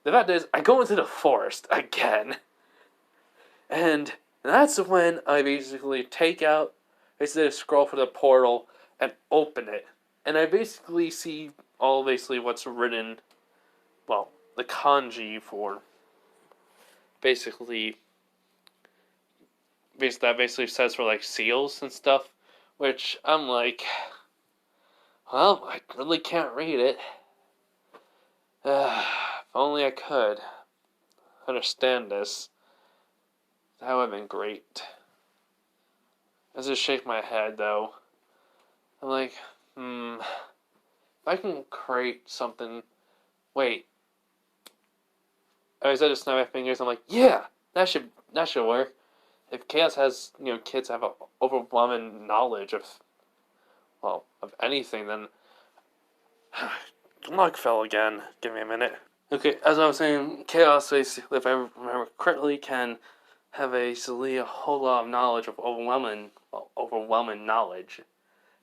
the fact is, I go into the forest again, and that's when I basically take out, basically a scroll for the portal and open it, and I basically see all basically what's written, well, the kanji for basically that basically says for like seals and stuff, which I'm like, well, I really can't read it. If only I could understand this. That would have been great. I just shake my head though. I'm like, if I can create something. Wait. I just snap my fingers. I'm like, yeah, that should work. If Chaos has, kids have an overwhelming knowledge of anything, then luck fell again. Give me a minute. Okay, as I was saying, Chaos, basically, if I remember correctly, can have a whole lot of knowledge of overwhelming knowledge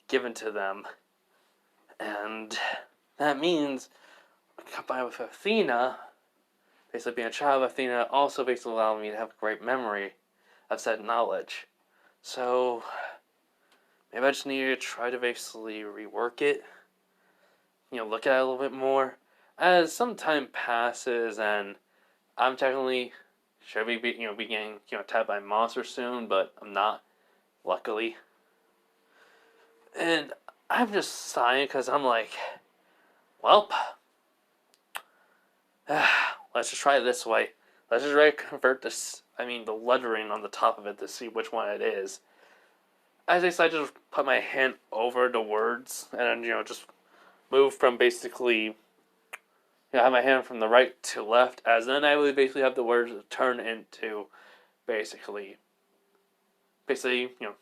given to them. And that means, combined with Athena, basically being a child of Athena, also basically allowed me to have a great memory of said knowledge. So, maybe I just need to try to basically rework it. Look at it a little bit more. As some time passes, and I'm technically should be getting attacked by monsters soon, but I'm not, luckily. And I'm just sighing because I'm like, welp. Let's just try it this way. Let's just convert the lettering on the top of it to see which one it is. As I decided to just put my hand over the words and just move from basically have my hand from the right to left, as then I would basically have the words turn into basically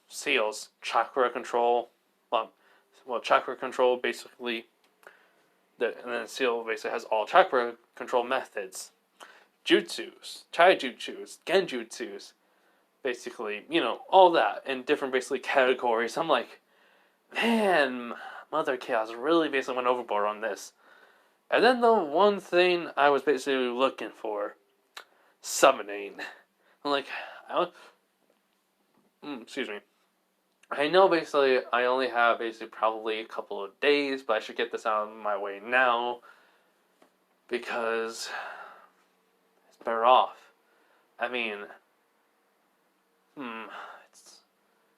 seals, chakra control. Chakra control basically, and then seal basically has all chakra control methods, jutsus, taijutsus, genjutsus, basically, all that in different basically categories. I'm like, man, Mother Chaos really basically went overboard on this. And then the one thing I was basically looking for, summoning. I'm like, excuse me. I know basically I only have basically probably a couple of days, but I should get this out of my way now because it's better off. I mean, hmm, it's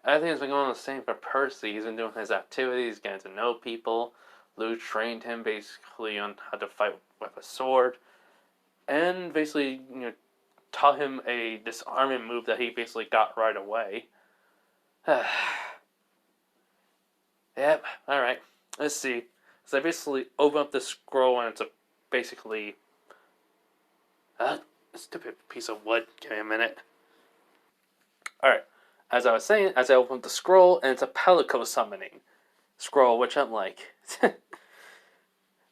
everything's been going the same for Percy. He's been doing his activities, getting to know people. Lou trained him basically on how to fight with a sword, and basically taught him a disarming move that he basically got right away. Yep. All right. Let's see. So I basically open up the scroll and it's basically a stupid piece of wood. Give me a minute. All right. As I was saying, as I open up the scroll and it's a palico summoning scroll, which I'm like,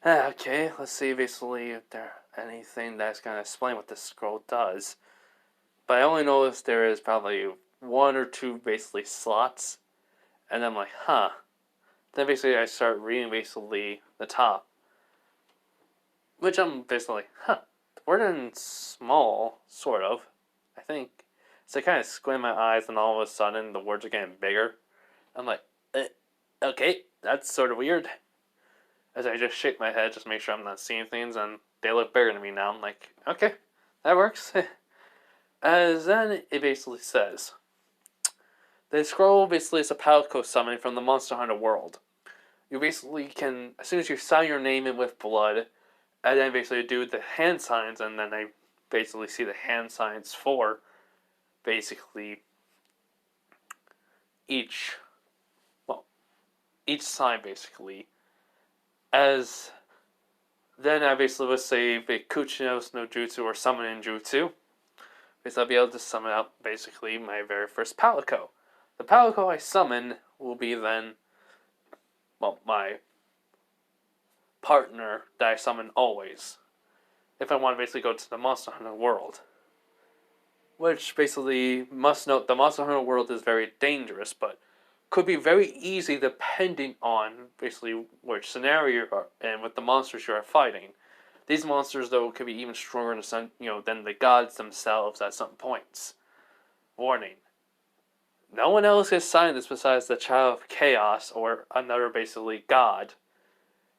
okay. Let's see. Basically, if there's anything that's gonna explain what this scroll does. But I only noticed there is probably one or two basically slots, and I'm like, huh. Then basically I start reading basically the top, which I'm basically like, huh, the word in small, sort of, I think. So I kind of squint my eyes and all of a sudden the words are getting bigger. I'm like, okay, that's sort of weird. As I just shake my head just to make sure I'm not seeing things and they look bigger to me now. I'm like, okay, that works. As then it basically says, the scroll basically is a Palico summon from the Monster Hunter world. You basically can, as soon as you sign your name in with blood, and then basically do the hand signs, and then I basically see the hand signs for basically each, well, each sign basically. As then I basically would say Kuchinos no Jutsu or Summoning Jutsu, because I'll be able to summon out basically my very first Palico. The Palico I summon will be then, well, my partner that I summon always. If I want to basically go to the Monster Hunter world. Which basically must note the Monster Hunter world is very dangerous, but could be very easy depending on basically which scenario you are and with the monsters you are fighting. These monsters though could be even stronger than the gods themselves at some points. Warning. No one else has signed this besides the Child of Chaos or another basically god.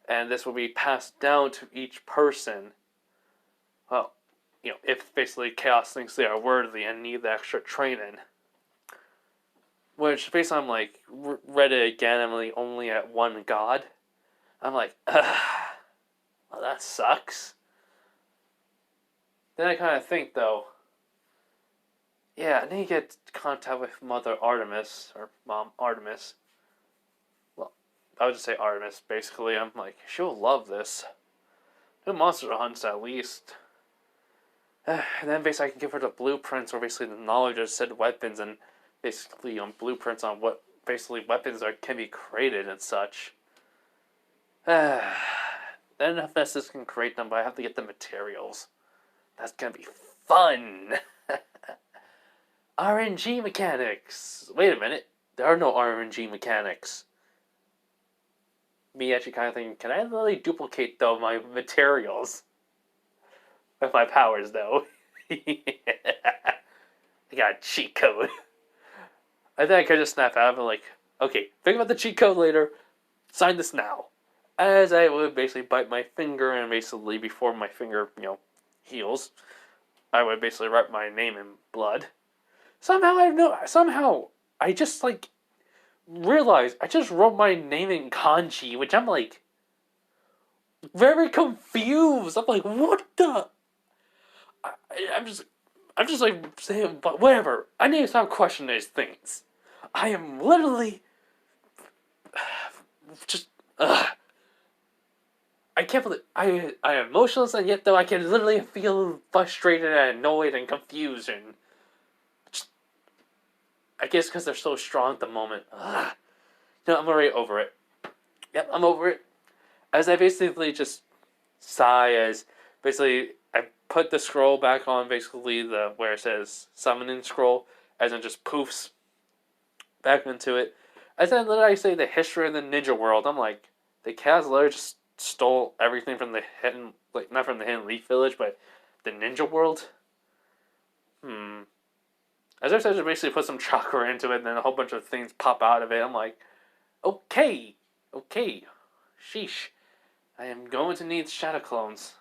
And this will be passed down to each person. Well, if basically Chaos thinks they are worthy and need the extra training. Which, basically, I'm like, read it again, I'm like only at one god. I'm like, ugh, well, that sucks. Then I kind of think, though, yeah, I need to get contact with Mother Artemis, or Mom Artemis. Well, I would just say Artemis, basically. I'm like, she'll love this. Do monster hunts, at least. And then basically I can give her the blueprints or basically the knowledge of said weapons and basically blueprints on what basically weapons can be created and such. Then Hephaestus can create them, but I have to get the materials. That's gonna be fun! RNG mechanics! Wait a minute, there are no RNG mechanics. Me actually kind of thinking, can I really duplicate though my materials? With my powers, though. I got a cheat code. I think I could just snap out of it, like, okay, think about the cheat code later, sign this now. As I would basically bite my finger, and basically before my finger, heals, I would basically write my name in blood. Somehow, I just, realized I just wrote my name in kanji, which I'm, very confused. I'm like, what the... I'm just saying, but whatever. I need to stop questioning these things. I am literally just. I can't believe I am emotionless, and yet though I can literally feel frustrated and annoyed and confused, and just, I guess because they're so strong at the moment. I'm already over it. Yep, I'm over it. As I basically just sigh as basically I put the scroll back on basically the where it says summoning scroll, as it just poofs back into it. As I literally say the history of the ninja world, I'm like, the Chaos literally just stole everything from the hidden, not from the Hidden Leaf Village, but the ninja world. As if I just basically put some chakra into it, and then a whole bunch of things pop out of it. I'm like, okay, okay, sheesh. I am going to need shadow clones.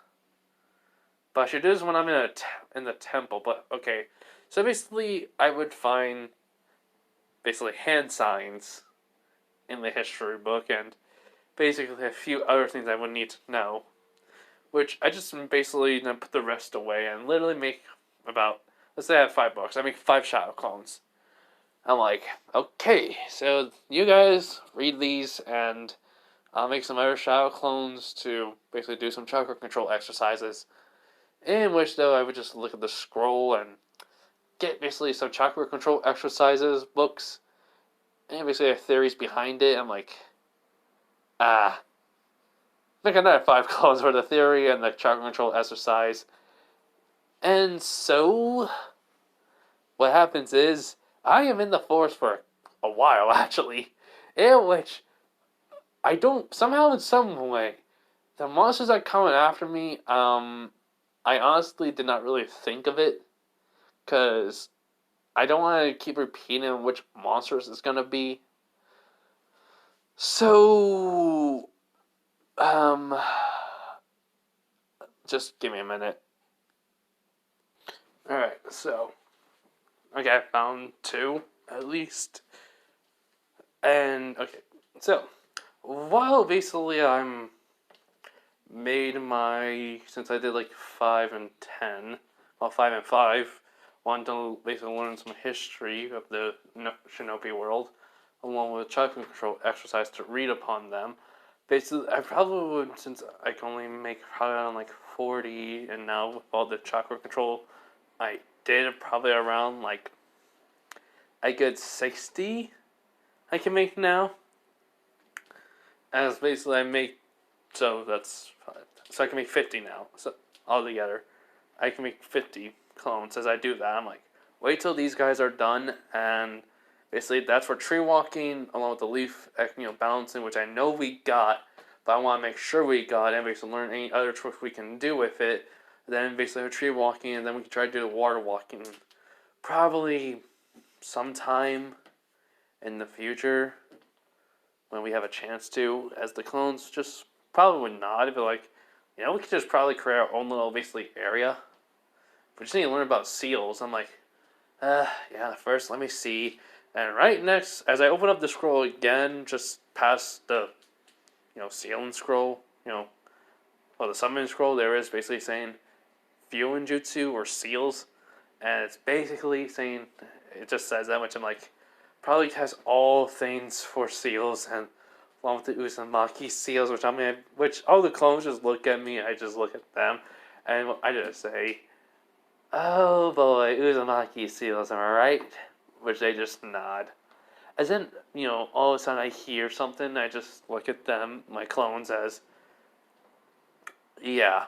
But I should do this when I'm in the temple. But okay, so basically, I would find basically hand signs in the history book, and basically a few other things I would need to know. Which I just basically then put the rest away and literally make about, let's say I have $5. I make 5 shadow clones. I'm like, okay, so you guys read these, and I'll make some other shadow clones to basically do some chakra control exercises. In which, though, I would just look at the scroll and get basically some chakra control exercises books, and basically have theories behind it. I'm like, make another 5 clones for the theory and the chakra control exercise. And so, what happens is, I am in the forest for a while, actually, in which I don't, somehow in some way, the monsters are coming after me, I honestly did not really think of it, because I don't want to keep repeating which monsters it's going to be. So, just give me a minute. Alright, so, okay, I found 2, at least. And, okay, so, while basically I'm made my, since I did like 5 and 10, well, 5 and 5, wanted to basically learn some history of the Shinobi world, along with chakra control exercise to read upon them. Basically, I probably would, since I can only make probably around like 40, and now with all the chakra control, I did probably around like a good 60 I can make now. As basically I make, so that's, so I can make 50 now, so altogether. I can make 50 clones. As I do that, I'm like, wait till these guys are done, and basically that's for tree walking, along with the leaf, balancing, which I know we got, but I want to make sure we got, and basically learn any other tricks we can do with it. Then basically tree walking, and then we can try to do the water walking, probably sometime in the future, when we have a chance to, as the clones just probably would not. If like, we could just probably create our own little basically area. We just need to learn about seals. I'm like, yeah, first let me see. And right next, as I open up the scroll again, just past the, sealing scroll, the summoning scroll, there is basically saying Fuin Jutsu or seals. And it's basically saying, it just says that much. I'm like, probably has all things for seals, and along with the Uzumaki seals, which all the clones just look at me, I just look at them, and I just say, oh boy, Uzumaki seals, am I right? Which they just nod. As in, all of a sudden I hear something, I just look at them, my clones, as, yeah.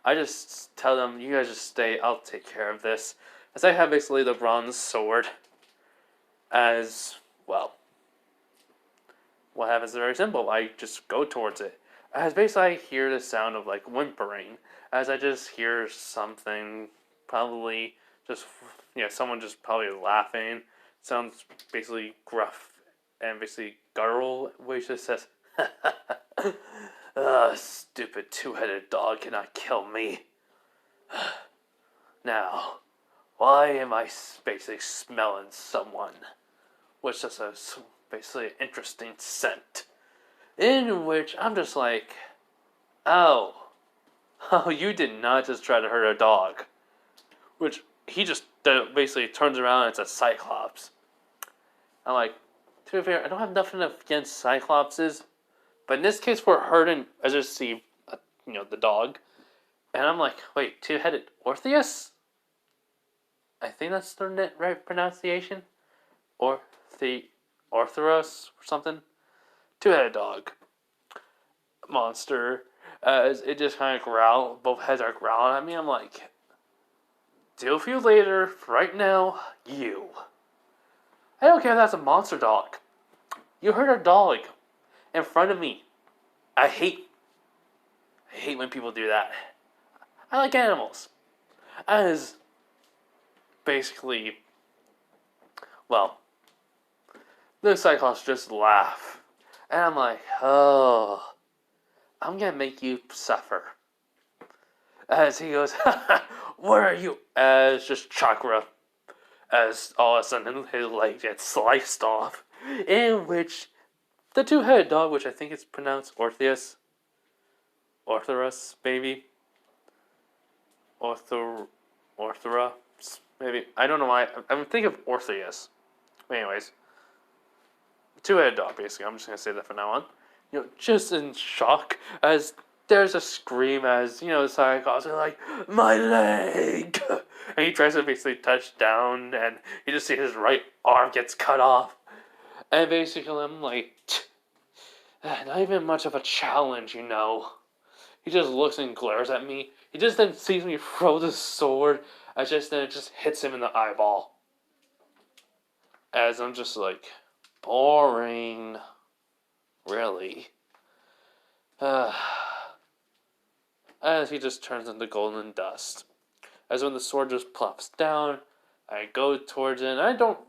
I just tell them, you guys just stay, I'll take care of this. As I have basically the bronze sword, as, well, what happens is very simple. I just go towards it. As basically I hear the sound of like whimpering, as I just hear something, probably just, someone just probably laughing. Sounds basically gruff and basically guttural, which just says, stupid 2-headed dog cannot kill me. Now, why am I basically smelling someone? Which is basically an interesting scent. In which I'm just like, oh, you did not just try to hurt a dog. Which he just basically turns around and it's a Cyclops. I'm like, to be fair, I don't have nothing against Cyclopses, but in this case, we're hurting. I just see, the dog, and I'm like, wait, 2-headed Orpheus? I think that's the right pronunciation, or the Ortheros or something. 2-headed dog monster. As it just kind of growl, both heads are growling at me. I'm like, deal with you later. Right now, you. I don't care if that's a monster dog. You hurt a dog in front of me. I hate when people do that. I like animals. As basically, Well, the Cyclops just laugh. And I'm like, oh, I'm gonna make you suffer. As he goes, what are you? As just chakra. As all of a sudden his leg gets sliced off. In which the two-headed dog, which I think is pronounced Ortherus, maybe? Orthera, maybe. I don't know why. I'm thinking of Orpheus. Anyways, two-headed dog, basically. I'm just going to say that from now on. Just in shock as there's a scream as, the Cyclops are like, my leg! And he tries to basically touch down and you just see his right arm gets cut off. And basically I'm like, not even much of a challenge. He just looks and glares at me. He just then sees me throw the sword. Then it just hits him in the eyeball. As I'm just like, boring. Really? As he just turns into golden dust. As when the sword just plops down, I go towards it, and I don't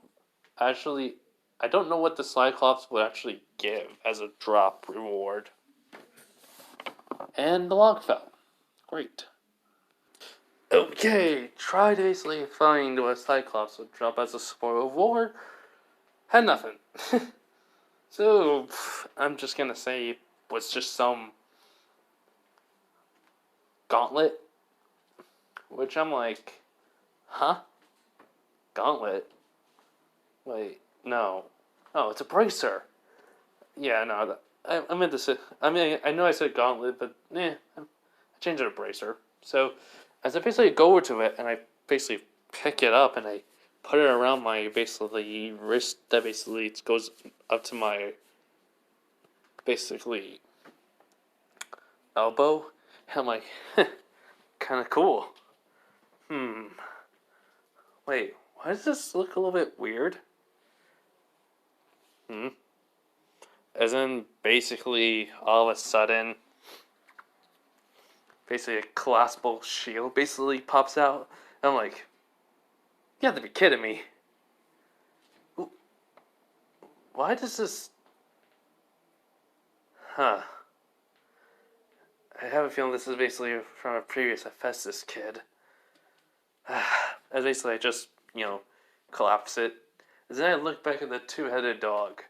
know what the Cyclops would actually give as a drop reward. And the log fell. Great. Okay, try to basically find what Cyclops would drop as a spoil of war. Had nothing. So, I'm just gonna say it was just some gauntlet. Which I'm like, huh? Gauntlet? Wait, no. Oh, it's a bracer. Yeah, no, I meant to say, I know I said gauntlet, but I changed it to bracer. So, as I basically go over to it, and I basically pick it up, and I put it around my, basically, wrist, that basically goes up to my, basically, elbow. And I'm like, kind of cool. Wait, why does this look a little bit weird? As in, basically, all of a sudden, basically a collapsible shield basically pops out. And I'm like, you have to be kidding me. Why does this... Huh. I have a feeling this is basically from a previous Hephaestus kid. As basically I just, collapse it. And then I look back at the two-headed dog.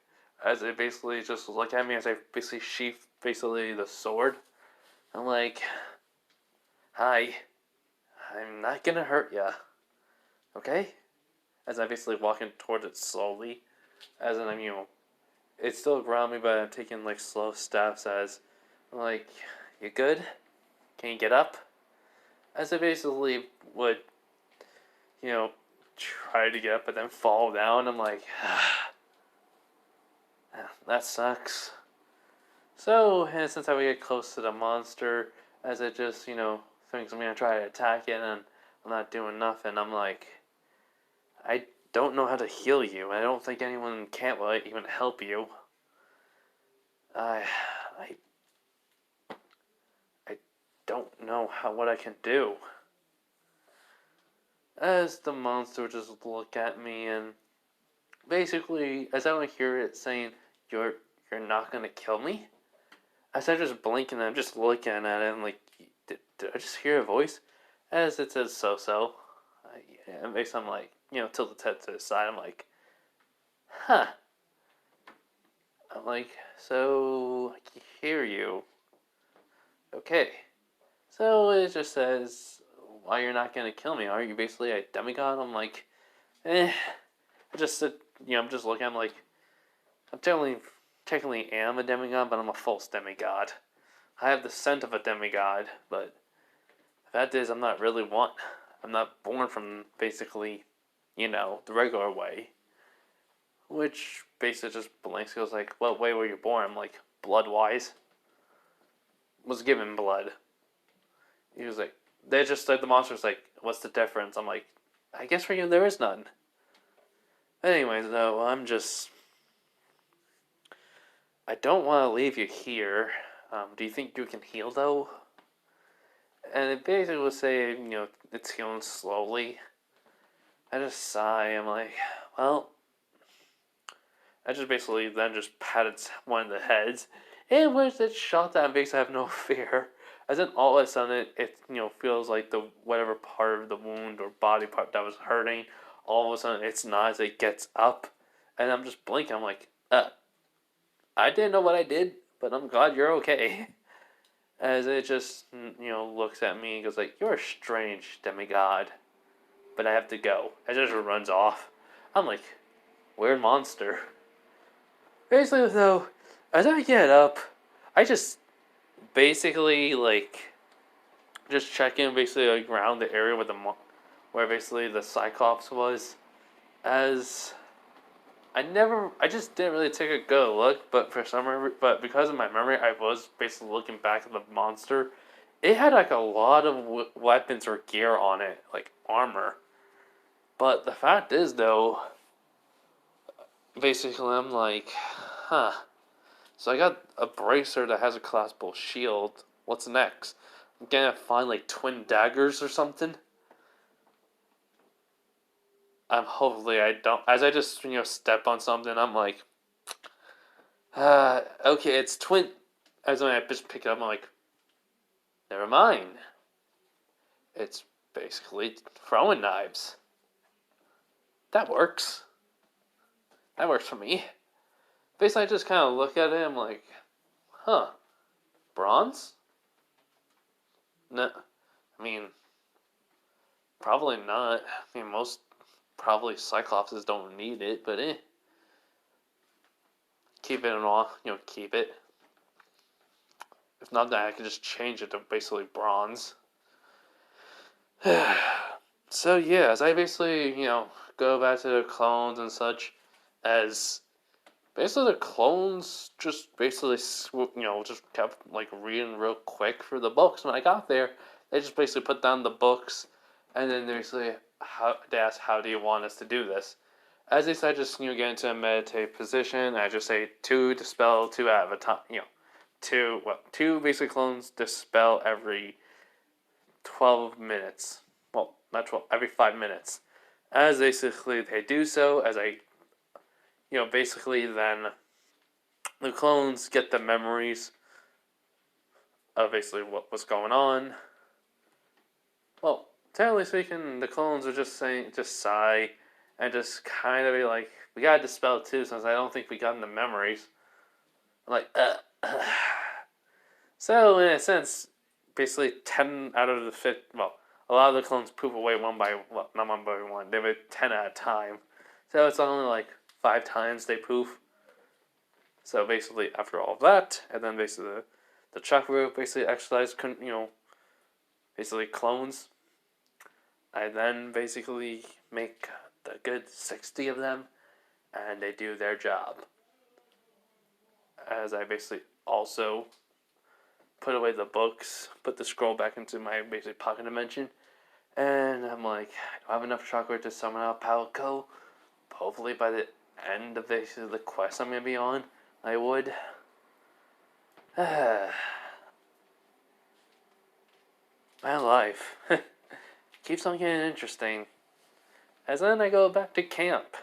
As they basically just look at me as I basically sheath basically the sword. I'm like, hi, I'm not gonna hurt ya. Okay? As I'm basically walking towards it slowly. As in, it's still around me, but I'm taking like slow steps as I'm like, you good? Can you get up? As I basically would, try to get up but then fall down. I'm like, that sucks. So, and since I would get close to the monster, as it just, thinks I'm going to try to attack it and I'm not doing nothing, I'm like, I don't know how to heal you. I don't think anyone can even help you. I don't know what I can do. As the monster would just look at me and basically, as I would hear it saying, you're not going to kill me? As I just blink and I'm just looking at it and like, did I just hear a voice? As it says so. And basically I'm like, tilt the head to the side. I'm like, huh. I'm like, so I can hear you. Okay. So it just says, why you're not gonna kill me? Are you basically a demigod? I'm like, I just said, I'm just looking. I'm like, I'm technically am a demigod, but I'm a false demigod. I have the scent of a demigod, but the fact is, I'm not really one. I'm not born from basically, the regular way. Which basically just blinks. Goes like, what way were you born? I'm like, blood-wise. Was given blood. He was like, they just like the monster's like, what's the difference? I'm like, I guess for you there is none. Anyways, though, I don't want to leave you here. Do you think you can heal though? And it basically will say, it's healing slowly. I just sigh. I'm like, well, I just basically then just patted one of the heads, and when it shot that face, I have no fear. As then all of a sudden it feels like the whatever part of the wound or body part that was hurting, all of a sudden it's not as it gets up, and I'm just blinking. I'm like, I didn't know what I did, but I'm glad you're okay. As it just looks at me and goes like, "You're a strange demigod, but I have to go." As it just runs off. I'm like, weird monster. Basically, though, as I get up, I just basically just check in basically like around the area where basically the Cyclops was. As I just didn't really take a good look, but but because of my memory, I was basically looking back at the monster. It had like a lot of weapons or gear on it, like armor. But the fact is, though, basically I'm like, huh. So I got a bracer that has a collapsible shield. What's next? I'm gonna find like twin daggers or something. Hopefully I don't. As I just step on something, I'm like, okay, it's twin. As when I just pick it up, I'm like, never mind. It's basically throwing knives. That works. That works for me. Basically, I just kind of look at it. I'm like, huh, bronze? No, I mean, probably not. I mean, most probably Cyclopses don't need it, but keep it and all. Keep it. If not that, I could just change it to basically bronze. So yeah, as I basically go back to the clones and such, as basically the clones just basically just kept like reading real quick for the books. When I got there, they just basically put down the books, and then they asked, "How do you want us to do this?" As they said, just get into a meditative position. I just say two dispel, two at a time. Two basic clones dispel every 12 minutes. Well, not 12, every 5 minutes. As basically they do so, as I, basically then the clones get the memories of basically what was going on. Well, technically speaking, the clones are just sigh, and just kind of be like, we gotta dispel it too, since I don't think we got the memories. I'm like, So, in a sense, basically 10 out of the 50, well, a lot of the clones poof away not one by one, they went 10 at a time. So it's only like 5 times they poof. So basically, after all of that, and then basically the chakra basically exercise, basically clones. I then basically make the good 60 of them, and they do their job. As I basically also put away the books, put the scroll back into my basic pocket dimension, and I'm like, do I have enough chakra to summon out Palico? Hopefully by the end of basically the quest I'm going to be on, I would. My life keeps on getting interesting. As then I go back to camp.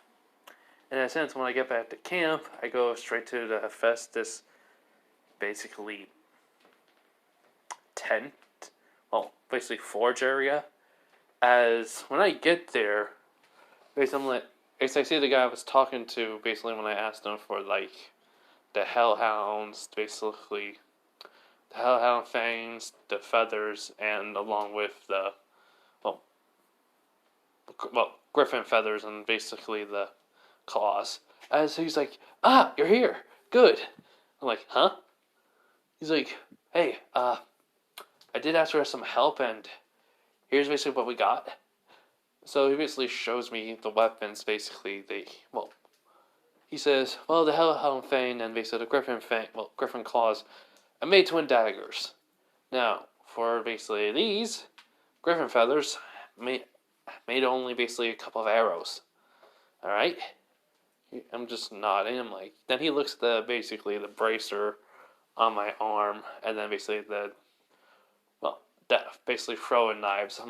In a sense, when I get back to camp, I go straight to the Hephaestus, basically tent, well, basically forge area. As when I get there, basically I see the guy I was talking to, basically when I asked him for like the hellhounds, basically the hellhound fangs, the feathers, and along with the well, griffin feathers and basically the claws. As he's like, you're here, good. I'm like, huh? He's like, hey, I did ask for some help, and here's basically what we got. So he basically shows me the weapons. Basically, he says, well, the Hellhound Fang and basically the Griffin Claws, I made twin daggers. Now, for basically these, Griffin Feathers made only basically a couple of arrows. Alright? I'm just nodding. I'm like, then he looks at basically the bracer on my arm, and then basically basically throwing knives.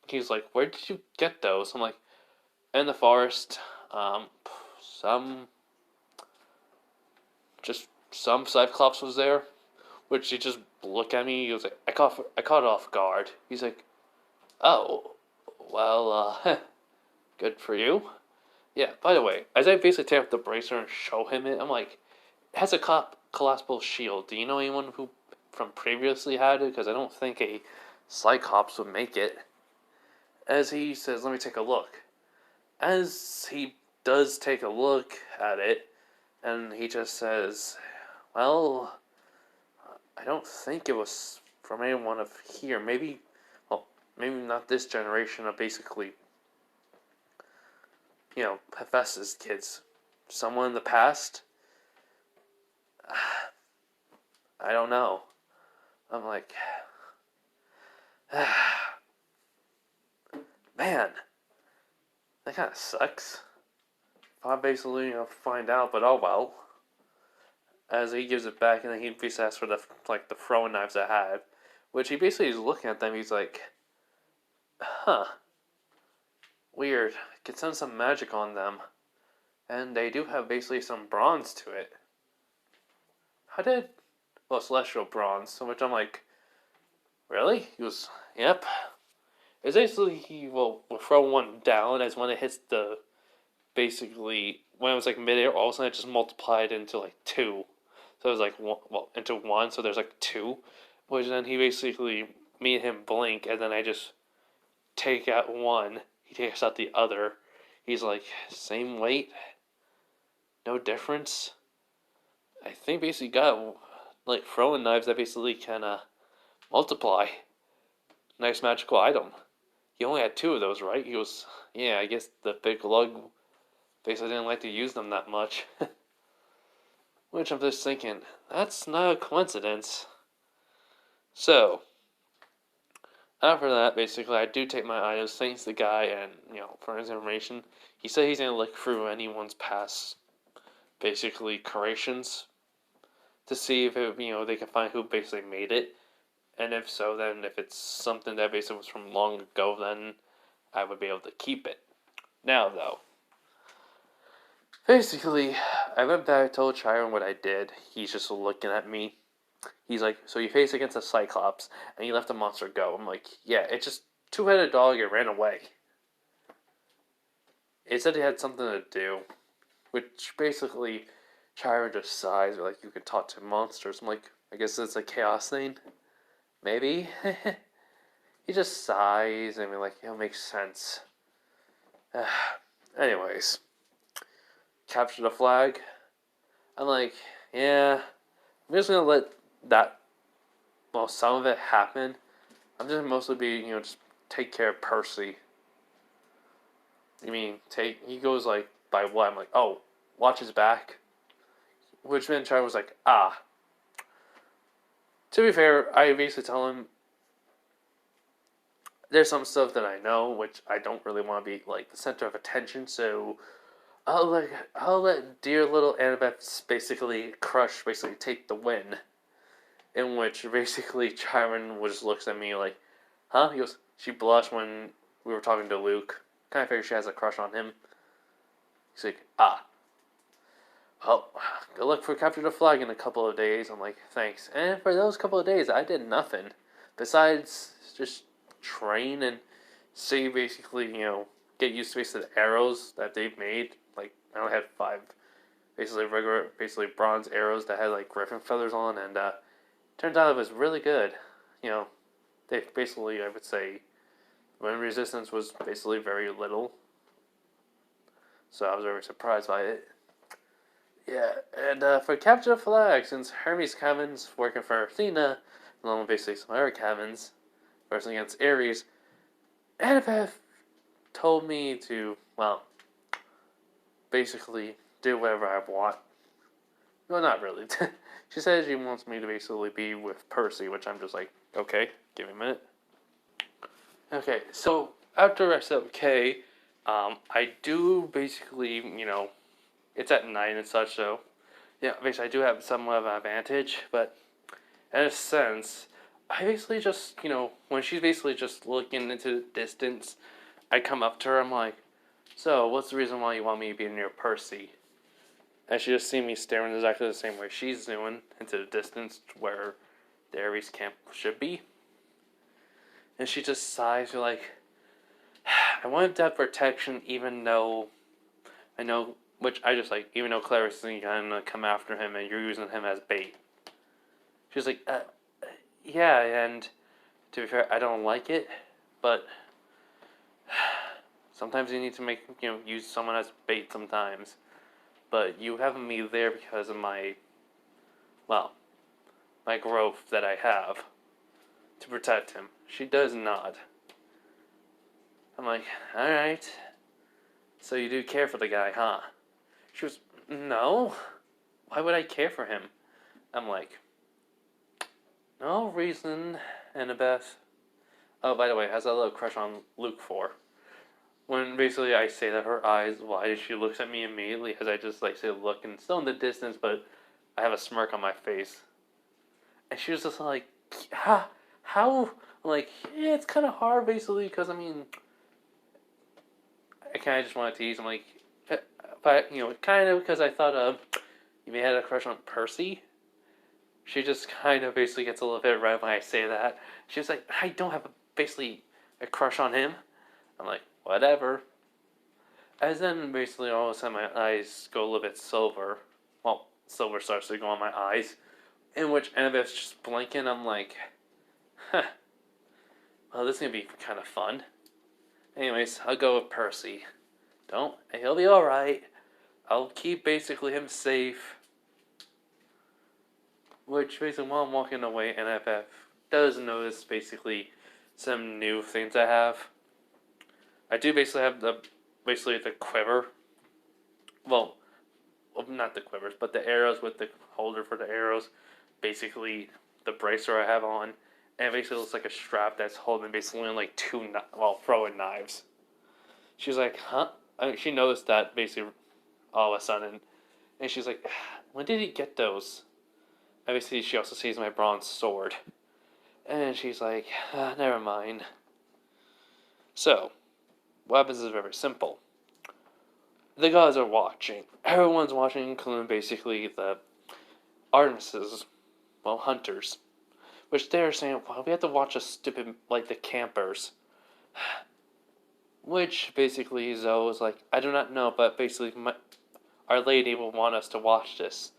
He's like, where did you get those? I'm like, in the forest. Some just some Cyclops was there, which he just looked at me. He was like, I caught it off guard. He's like, oh, well, good for you. Yeah, by the way, as I basically take up the bracer and show him it, I'm like, it has a collapsible shield. Do you know anyone who from previously had it? Because I don't think a Cyclops would make it. As he says, let me take a look. As he does take a look at it, and he just says, well, I don't think it was from anyone of here. Maybe, well, maybe not this generation of basically, Hephaestus kids. Someone in the past? I don't know. I'm like, man, that kind of sucks. I basically, find out, but oh well. As he gives it back, and then he basically asks for the throwing knives I had, which he basically is looking at them. He's like, huh, weird. I could send some magic on them, and they do have basically some bronze to it. Celestial bronze. So which I'm like, really? He goes, yep. It's basically he will throw one down as when it hits the basically when it was midair, all of a sudden it just multiplied into two. So it was into one. So there's two, which then he basically me and him blink, and then I just take out one. He takes out the other. He's like, same weight, no difference. I think basically got throwing knives that basically can multiply. Nice magical item. He only had two of those, right? He goes, yeah, I guess the big lug basically didn't like to use them that much. Which I'm just thinking, that's not a coincidence. So, after that, basically, I do take my items, thanks the guy, and, for his information. He said he's going to look through anyone's past, basically, creations to see if they can find who basically made it. And if so, then if it's something that basically was from long ago, then I would be able to keep it. Now, though, basically, I went back, told Chiron what I did. He's just looking at me. He's like, so you face against a Cyclops, and you let the monster go. I'm like, yeah, it's just two-headed dog, it ran away. It said it had something to do, which basically, Chiron just sighs, like, you can talk to monsters. I'm like, I guess it's a chaos thing? Maybe? He just sighs, and it makes sense. Anyways, capture the flag. I'm like, yeah, I'm just gonna let some of it happen. I'm just mostly just take care of Percy. He goes by what? I'm like, oh, watch his back. Which then Chai was like, ah. To be fair, I basically tell him there's some stuff that I know, which I don't really want to be the center of attention, so I'll let dear little Annabeth basically take the win. In which basically Chiron just looks at me like, huh? He goes, she blushed when we were talking to Luke. Kind of figures she has a crush on him. He's like, ah. Well, good luck for capture the flag in a couple of days. I'm like, thanks. And for those couple of days, I did nothing. Besides just train and see basically, get used to basically the arrows that they've made. I only had 5 basically bronze arrows that had griffin feathers on, and turns out it was really good. They basically, I would say, wind resistance was basically very little. So I was very surprised by it. Yeah, and for capture the flag, since Hermes Kevin's working for Athena, along with basically some other Kevins, versus against Ares, Annabeth told me to, basically do whatever I want. No, not really. She said she wants me to basically be with Percy, which I'm just like, okay, give me a minute. Okay, so after I said okay, I do basically, it's at night and such, so yeah, basically I do have somewhat of an advantage, but in a sense, I basically just, when she's basically just looking into the distance, I come up to her, I'm like, so, what's the reason why you want me to be near Percy? And she just see me staring exactly the same way she's doing into the distance where the Ares camp should be. And she just sighs, like, I wanted that protection even though I know, which I just like, even though Clarice is gonna come after him and you're using him as bait. She's like, yeah, and to be fair, I don't like it, but sometimes you need to use someone as bait sometimes. But you having me there because of my growth that I have to protect him. She does nod. I'm like, alright. So you do care for the guy, huh? She goes, no. Why would I care for him? I'm like, no reason, Annabeth. Oh, by the way, has a little crush on Luke for. When basically I say that her eyes wide, she looks at me immediately as I just say look and still in the distance, but I have a smirk on my face. And she was just like, how? I'm like, yeah, it's kind of hard basically because I kind of just wanted to tease. I'm like, but kind of because I thought you may have a crush on Percy. She just kind of basically gets a little bit red when I say that. She was like, I don't have basically a crush on him. I'm like, whatever. As then basically all of a sudden my eyes go a little bit silver. Well, silver starts to go on my eyes. In which Annabeth's just blinking. I'm like, huh. Well, this is going to be kind of fun. Anyways, I'll go with Percy. He'll be alright. I'll keep basically him safe. Which basically while I'm walking away, Annabeth does notice basically some new things I have. I do basically have the quiver. Well, not the quivers, but the arrows with the holder for the arrows. Basically, the bracer I have on. And it basically looks like a strap that's holding basically like two throwing knives. She's like, huh? She noticed that basically all of a sudden. And she's like, when did he get those? Obviously, she also sees my bronze sword. And she's like, never mind. So, what happens is very simple. The gods are watching. Everyone's watching, including basically the Artemises, hunters. Which they're saying, well, we have to watch a stupid, the campers. Which basically Zoe was like, I do not know, but basically Our Lady will want us to watch this.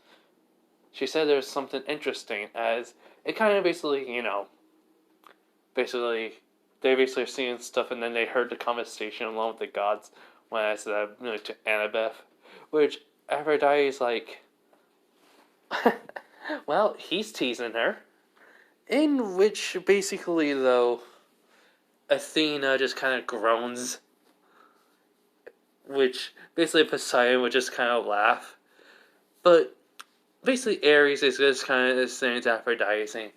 She said there's something interesting, as it kind of basically, they basically are seeing stuff, and then they heard the conversation along with the gods when I said that to Annabeth, which Aphrodite's like, well, he's teasing her. In which, basically, though, Athena just kind of groans. Which, basically, Poseidon would just kind of laugh. But, basically, Ares is just kind of saying to Aphrodite, saying,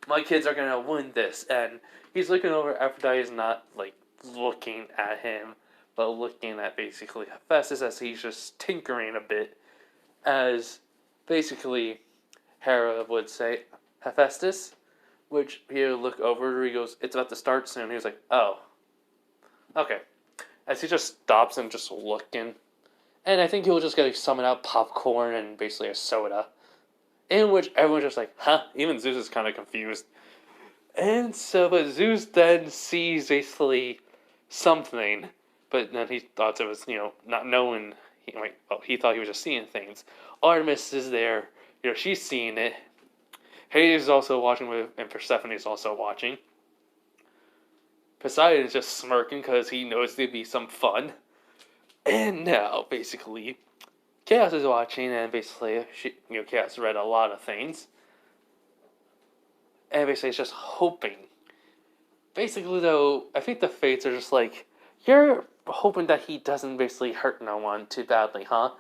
my kids are going to win this. And he's looking over, Aphrodite is not, looking at him, but looking at, basically, Hephaestus as he's just tinkering a bit. As, basically, Hera would say, Hephaestus? Which he would look over, he goes, it's about to start soon. He was like, oh. Okay. As he just stops and just looking. And I think he'll just get summon out popcorn and basically a soda. In which everyone's just like, huh? Even Zeus is kind of confused. And so, but Zeus then sees basically something. But then he thought it was, not knowing. He thought he was just seeing things. Artemis is there. She's seeing it. Hades is also watching and Persephone is also watching. Poseidon is just smirking because he knows there'd be some fun. And now, basically, Chaos is watching, and basically, Chaos read a lot of things. And basically, it's just hoping. Basically, though, I think the fates are just like, you're hoping that he doesn't basically hurt no one too badly, huh?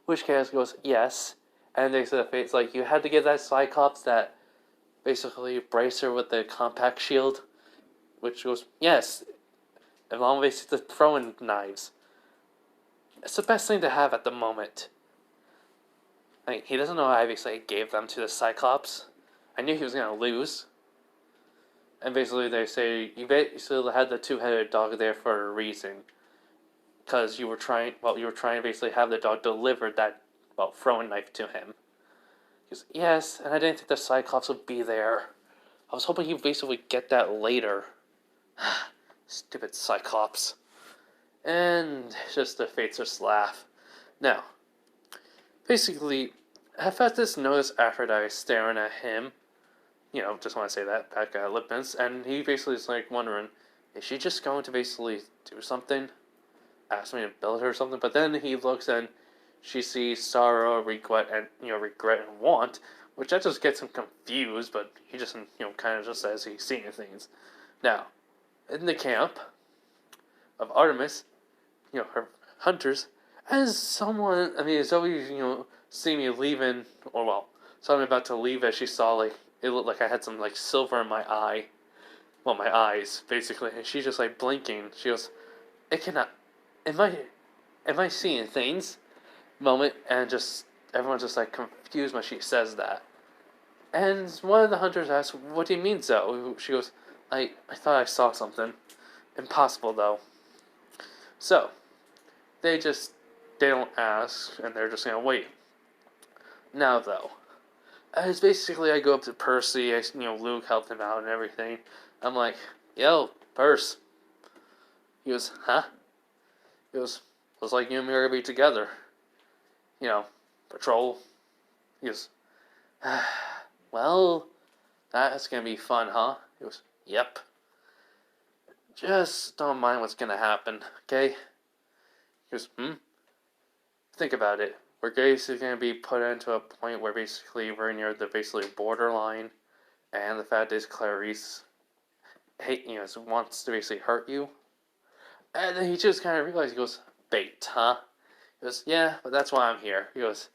Which Chaos goes, yes. And they say the fates like, you had to give that Cyclops that basically bracer with the compact shield. Which goes, yes. Along with the throwing knives. It's the best thing to have at the moment. He doesn't know obviously I gave them to the Cyclops. I knew he was going to lose. And basically they say, you basically had the two-headed dog there for a reason. Because you were trying to basically have the dog deliver that well, throw a knife to him. He goes, yes, and I didn't think the Cyclops would be there. I was hoping he'd basically get that later. Stupid Cyclops. And just the fates just laugh. Now, basically, Hephaestus noticed Aphrodite staring at him. Just want to say that, back at Lippens, and he basically is like wondering, is she just going to basically do something? Ask me to build her or something? But then he looks and she sees sorrow, regret, and want, which that just gets him confused, but he just, kind of just says he's seeing things. Now, in the camp of Artemis, her hunters, as someone, Zoe, see me leaving, or well, saw me about to leave as she saw, like, it looked like I had some, like, silver in my eye. Well, my eyes, basically, and she's just, like, blinking. She goes, it cannot, am I seeing things? Moment, and just, everyone's just, like, confused when she says that. And one of the hunters asks, what do you mean, Zoe? She goes, I thought I saw something. Impossible, though. So, they don't ask, and they're just gonna wait. Now, though, as basically I go up to Percy, Luke helped him out and everything. I'm like, yo, Percy. He goes, huh? He goes, looks like you and me are gonna be together. Patrol. He goes, well, that's gonna be fun, huh? He goes, yep. Just don't mind what's gonna happen, okay? He goes, think about it. We're basically going to be put into a point where basically we're near the basically borderline, and the fact is Clarice wants to basically hurt you. And then he just kind of realized, he goes, bait, huh? He goes, yeah, but that's why I'm here. He goes,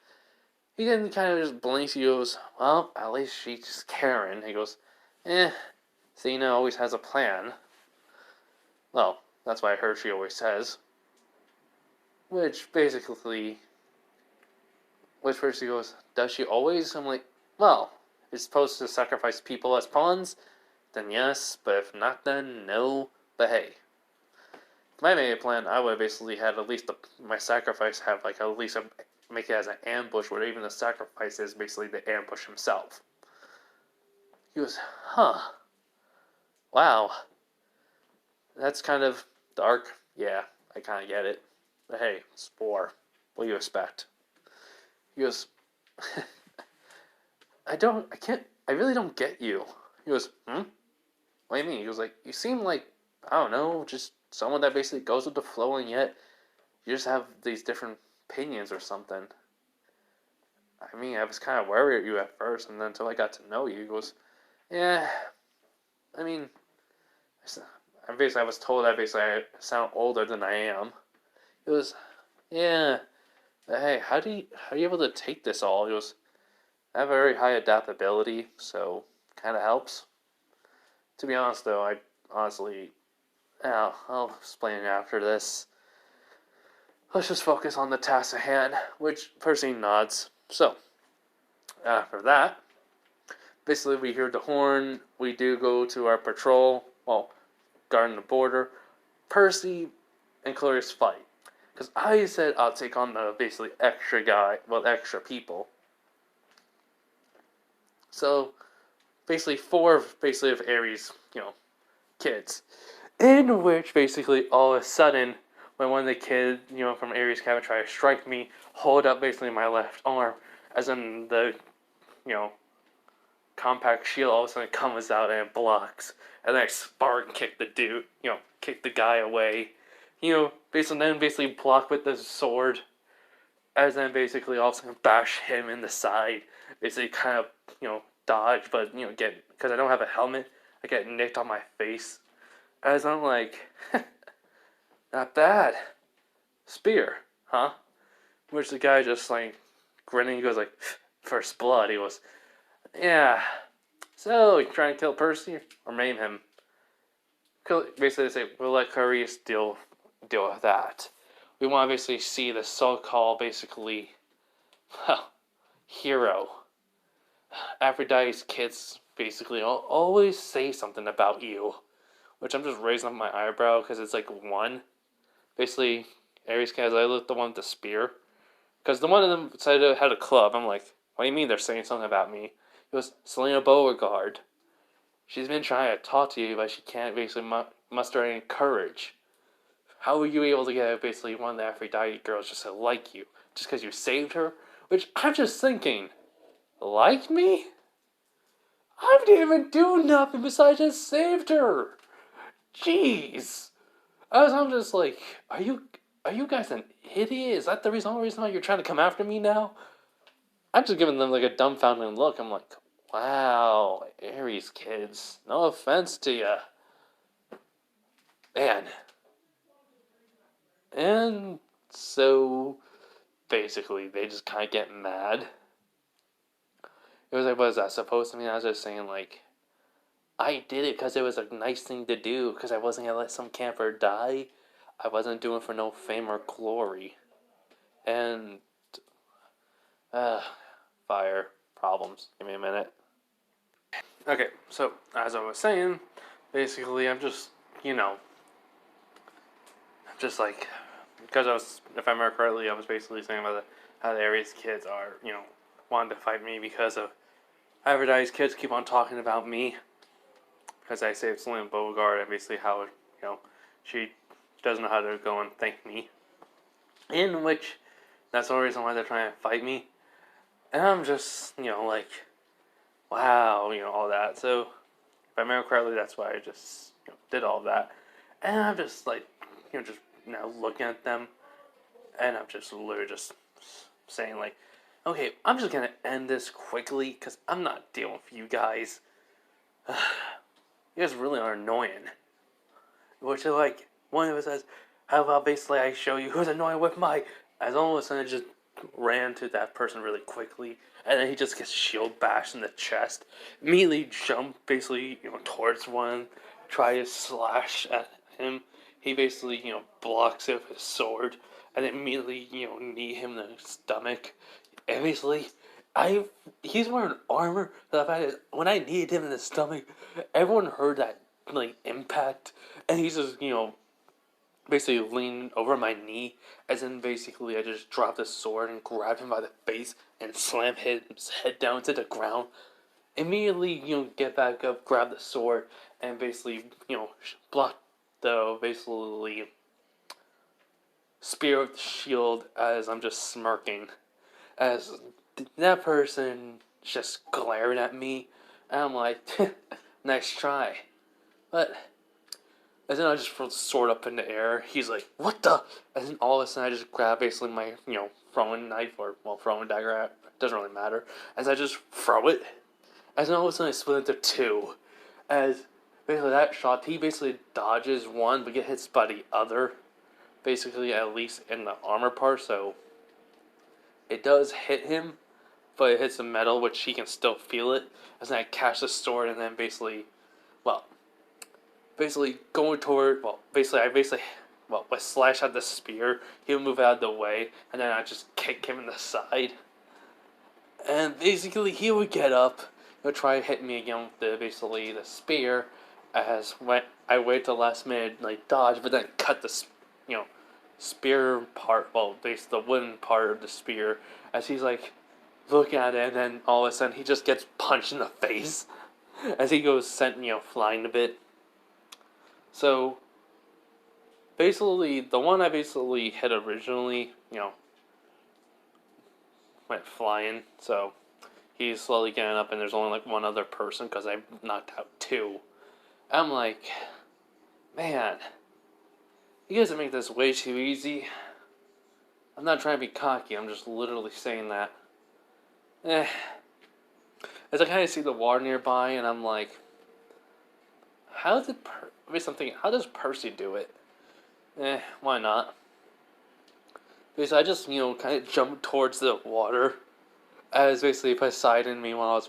he then kind of just blinks, he goes, well, at least she's caring. He goes, Xena always has a plan. Well, that's what I heard she always says. Which Percy goes, does she always? I'm like, well, you're supposed to sacrifice people as pawns? Then yes, but if not, then no. But hey, if I made a plan, I would have basically had at least my sacrifice have like at least make it as an ambush, where even the sacrifice is basically the ambush himself. He goes, huh, wow, that's kind of dark. Yeah, I kind of get it. But hey, Spore, what do you expect? He goes, I really don't get you. He goes, What do you mean? He goes, like, you seem like, I don't know, just someone that basically goes with the flow, and yet you just have these different opinions or something. I was kind of worried at you at first, and then until I got to know you. He goes, yeah, I was told that basically I sound older than I am. He goes, yeah, but hey, how are you able to take this all? He goes, I have a very high adaptability, so kind of helps. To be honest, though, I'll explain it after this. Let's just focus on the task at hand, which Percy nods. So, after that, basically we hear the horn, we do go to our patrol, guarding the border. Percy and Clarice fight. Because I said I'll take on the basically extra people. So, basically four of Ares, kids. In which basically all of a sudden, when one of the kids, from Ares cabin try to strike me, hold up basically my left arm, as in the, compact shield all of a sudden comes out and blocks. And then I Spartan kick the dude, kick the guy away. Basically block with the sword. As then basically also bash him in the side. Basically kind of, dodge, but, because I don't have a helmet, I get nicked on my face. As I'm like, not bad. Spear, huh? Which the guy just like grinning, he goes like, first blood. He goes, yeah. So you trying to kill Percy or maim him? Basically, they say we'll let Clarice deal with that. We want to basically see the so-called basically, hero. Aphrodite's kids basically always say something about you. Which I'm just raising up my eyebrow because it's like one. Basically, Ares Kaz, I look the one with the spear. Because the one of them said it had a club. I'm like, what do you mean they're saying something about me? It was Selena Beauregard. She's been trying to talk to you, but she can't basically muster any courage. How were you able to get basically one of the Aphrodite girls just to like you? Just because you saved her? Which I'm just thinking, like me? I didn't even do nothing besides just saved her. Jeez. I'm just like, are you guys an idiot? Is that the only reason why you're trying to come after me now? I'm just giving them like a dumbfounded look. I'm like, wow, Aries kids. No offense to ya. Man. And so, basically, they just kind of get mad. It was like, what is that supposed to mean? I was just saying, like, I did it because it was a nice thing to do, because I wasn't going to let some camper die. I wasn't doing it for no fame or glory. And, fire problems. Give me a minute. Okay, so, as I was saying, basically, I'm just, just like, because if I remember correctly, I was basically saying about how the Aries kids are, wanting to fight me because of Aphrodite's kids keep on talking about me because I saved Selena Beauregard and basically how, she doesn't know how to go and thank me. In which, that's the only reason why they're trying to fight me. And I'm just, like, wow, all that. So, if I remember correctly, that's why I just did all of that. And I'm just like, just now looking at them, and I'm just literally just saying like, okay, I'm just gonna end this quickly because I'm not dealing with you guys. You guys really are annoying. Which is like, one of us says, how about basically I show you who's annoying with my... As all of a sudden I just ran to that person really quickly, and then he just gets shield bashed in the chest. Immediately jump basically, towards one, try to slash at him. He basically, blocks it with his sword, and immediately, knee him in the stomach. And basically, he's wearing armor. The fact is, when I kneed him in the stomach, everyone heard that, like, impact, and he's just, basically leaned over my knee, as in basically I just dropped the sword and grabbed him by the face and slammed his head down to the ground. Immediately, get back up, grab the sword, and basically, block the basically spear of the shield as I'm just smirking. As that person just glaring at me, and I'm like, nice try. But and then I just throw the sword up in the air. He's like, what the? And then all of a sudden I just grab basically my, throwing knife or, throwing dagger. Doesn't really matter. As I just throw it. And then all of a sudden I split into two. As basically that shot, he basically dodges one but get hit by the other. Basically, at least in the armor part. So it does hit him, but it hits the metal, which he can still feel it. As then I catch the sword and then basically going toward, I slash at the spear, he'll move out of the way, and then I just kick him in the side. And basically, he would get up, he'll try to hit me again with the spear, as when I wait till last minute, like, dodge, but then cut the, spear part, the wooden part of the spear, as he's, like, looking at it, and then all of a sudden, he just gets punched in the face, as he goes sent, flying a bit. So, basically, the one I basically hit originally, went flying. So, he's slowly getting up, and there's only like one other person because I knocked out two. I'm like, man, you guys make this way too easy. I'm not trying to be cocky, I'm just literally saying that. As I kind of see the water nearby, and I'm like, how does Percy do it? Why not? Because I just, kind of jumped towards the water. As basically Poseidon, meanwhile,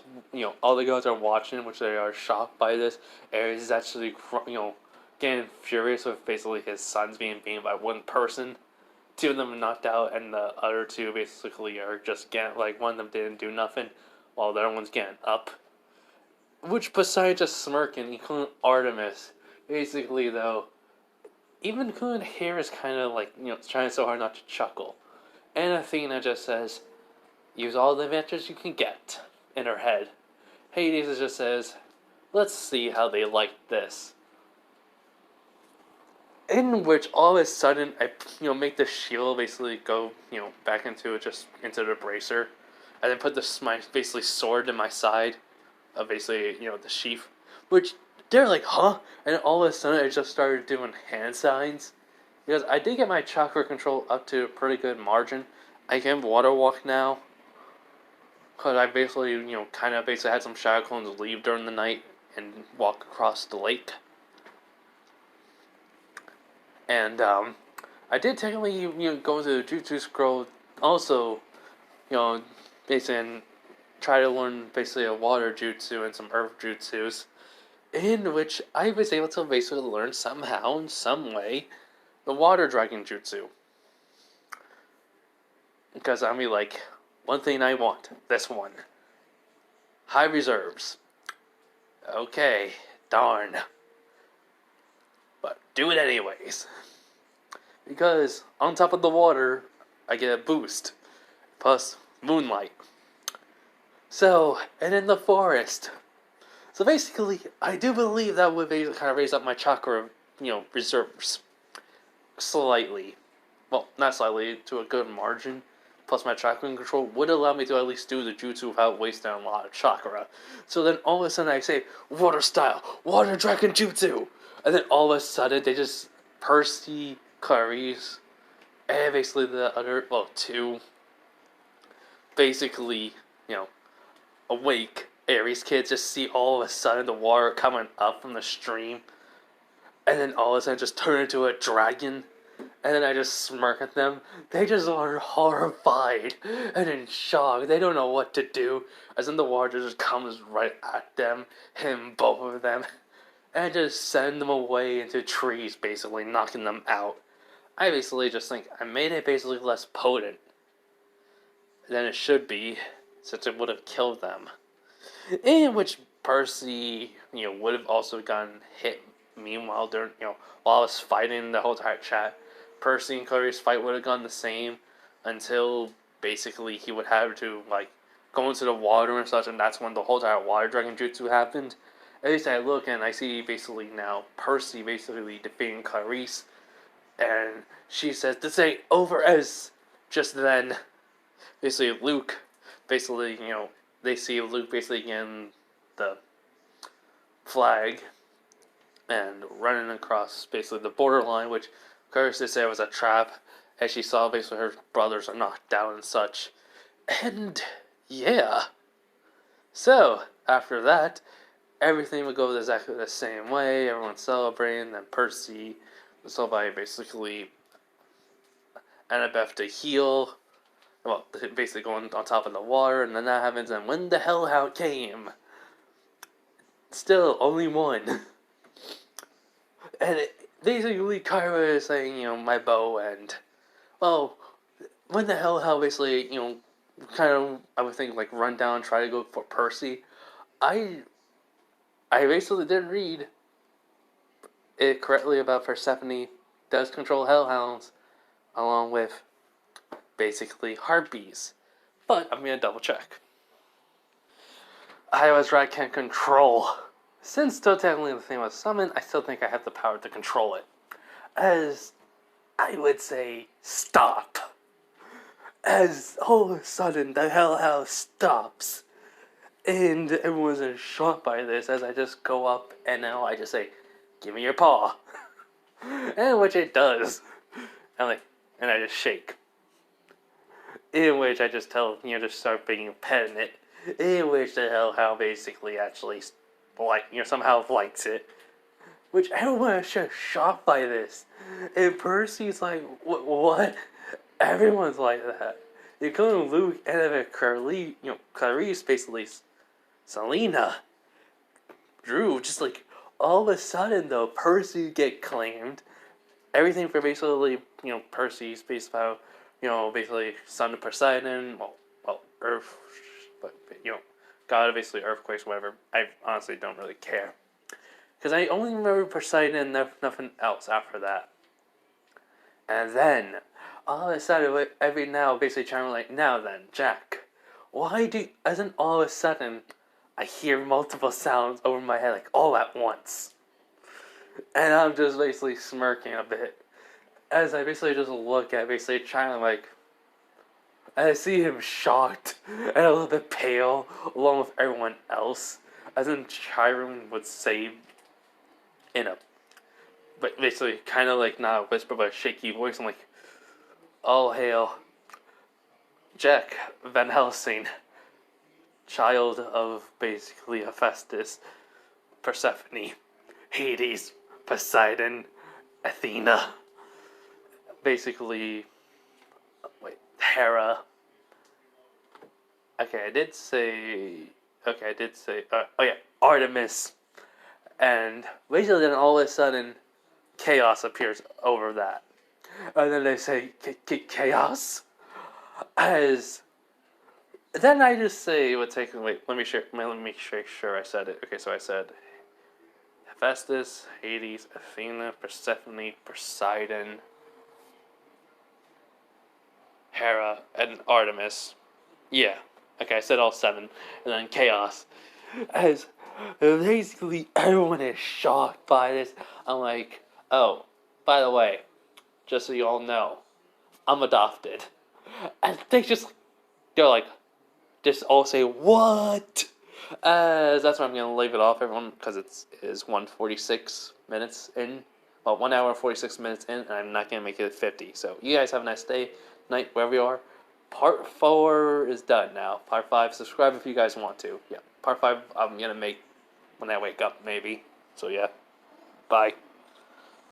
all the guys are watching, which they are shocked by this. Ares is actually, getting furious with basically his sons being beaten by one person. Two of them are knocked out, and the other two basically are just getting, like, one of them didn't do nothing, while the other one's getting up. Which Poseidon just smirking, including Artemis. Basically, though, even including Hera is kind of like, trying so hard not to chuckle. And Athena just says, use all the advantages you can get in her head. Hades just says, let's see how they like this. In which all of a sudden I make the shield basically go back into the bracer, and then put my basically sword in my side, basically the sheath, which they're like, huh? And then all of a sudden I just started doing hand signs because I did get my chakra control up to a pretty good margin. I can water walk now because I basically kind of basically had some shadow clones leave during the night and walk across the lake. And I did technically go into the Jutsu Scroll also, basically and try to learn basically a water jutsu and some earth jutsus, in which I was able to basically learn somehow in some way the water dragon jutsu. Because I mean, like, one thing I want, this one, high reserves. Okay, darn. But do it anyways. Because on top of the water, I get a boost. Plus moonlight. So, and in the forest. So basically, I do believe that would kind of raise up my chakra, reserves. Slightly. Well, not slightly, to a good margin. Plus my chakra control would allow me to at least do the jutsu without wasting a lot of chakra. So then all of a sudden I say, water style, water dragon jutsu! And then all of a sudden they just, Percy, Clarice, and basically the other, two, basically, awake Aries kids just see all of a sudden the water coming up from the stream. And then all of a sudden just turn into a dragon. And then I just smirk at them. They just are horrified and in shock. They don't know what to do. As then the water just comes right at them, hitting both of them. And just send them away into trees, basically, knocking them out. I basically just think I made it basically less potent than it should be, since it would have killed them. In which Percy, would have also gotten hit. Meanwhile, during, while I was fighting the whole entire chat, Percy and Clarice's fight would have gone the same until basically he would have to, go into the water and such, and that's when the whole entire water dragon jutsu happened. At least I look and I see basically now Percy basically defeating Clarice, and she says, this ain't over. As just then, basically Luke, basically, they see Luke basically in the flag and running across basically the borderline, which Clarice did say was a trap, as she saw basically her brothers are knocked down and such. And yeah. So, after that, everything would go exactly the same way. Everyone's celebrating. Then Percy was told by basically Annabeth to heal. Well, basically going on top of the water, and then that happens, and when the Hellhound came, still only one. And basically Kyra is saying, my bow, and, well, when the Hellhound basically, kind of, I would think, run down and try to go for Percy, I basically did read it correctly about Persephone does control hellhounds, along with basically harpies. But I'm gonna double check. I was right, can control. Since still technically the thing was summoned, I still think I have the power to control it. As I would say, stop. As all of a sudden the hellhound stops. And everyone's in shock by this, as I just go up and now I just say, give me your paw. And which it does. And I just shake. In which I just tell, just start being petting it. In which the hellhound basically actually, somehow likes it. Which everyone is just shocked by this. And Percy's like, what? Everyone's like that. Including Luke and Clarice, basically, Selena, Drew, just all of a sudden though, Percy get claimed. Everything for basically, Percy's based about, basically son of Poseidon, well, Earth, but, God of basically earthquakes, whatever. I honestly don't really care. Because I only remember Poseidon and nothing else after that. And then, all of a sudden, like, every now, basically trying to like, now then, Jack, why do, isn't all of a sudden, I hear multiple sounds over my head, like, all at once. And I'm just basically smirking a bit. As I basically just look at, basically trying to like, and I see him shocked and a little bit pale, along with everyone else. As in Chiron would say in a, but basically kind of like not a whisper but a shaky voice. I'm like, all hail, Jack Van Helsing, child of basically Hephaestus, Persephone, Hades, Poseidon, Athena. Basically, wait, Hera. Okay, I did say. Okay, I did say. Oh yeah, Artemis. And basically, then all of a sudden, chaos appears over that. And then they say, chaos? As. Then I just say, wait, let me make sure I said it. Okay, so I said Hephaestus, Hades, Athena, Persephone, Poseidon, Hera, and Artemis. Yeah. Okay, I said all 7. And then chaos. As basically everyone is shocked by this. I'm like, oh, by the way, just so you all know, I'm adopted. And they're like, just all say, what? As that's where I'm going to leave it off, everyone, because it is 1:46 minutes in. Well, 1 hour and 46 minutes in, and I'm not going to make it 50. So you guys have a nice day, night, wherever you are. Part 4 is done now. Part 5, subscribe if you guys want to. Yeah, part 5 I'm going to make when I wake up, maybe. So yeah, bye.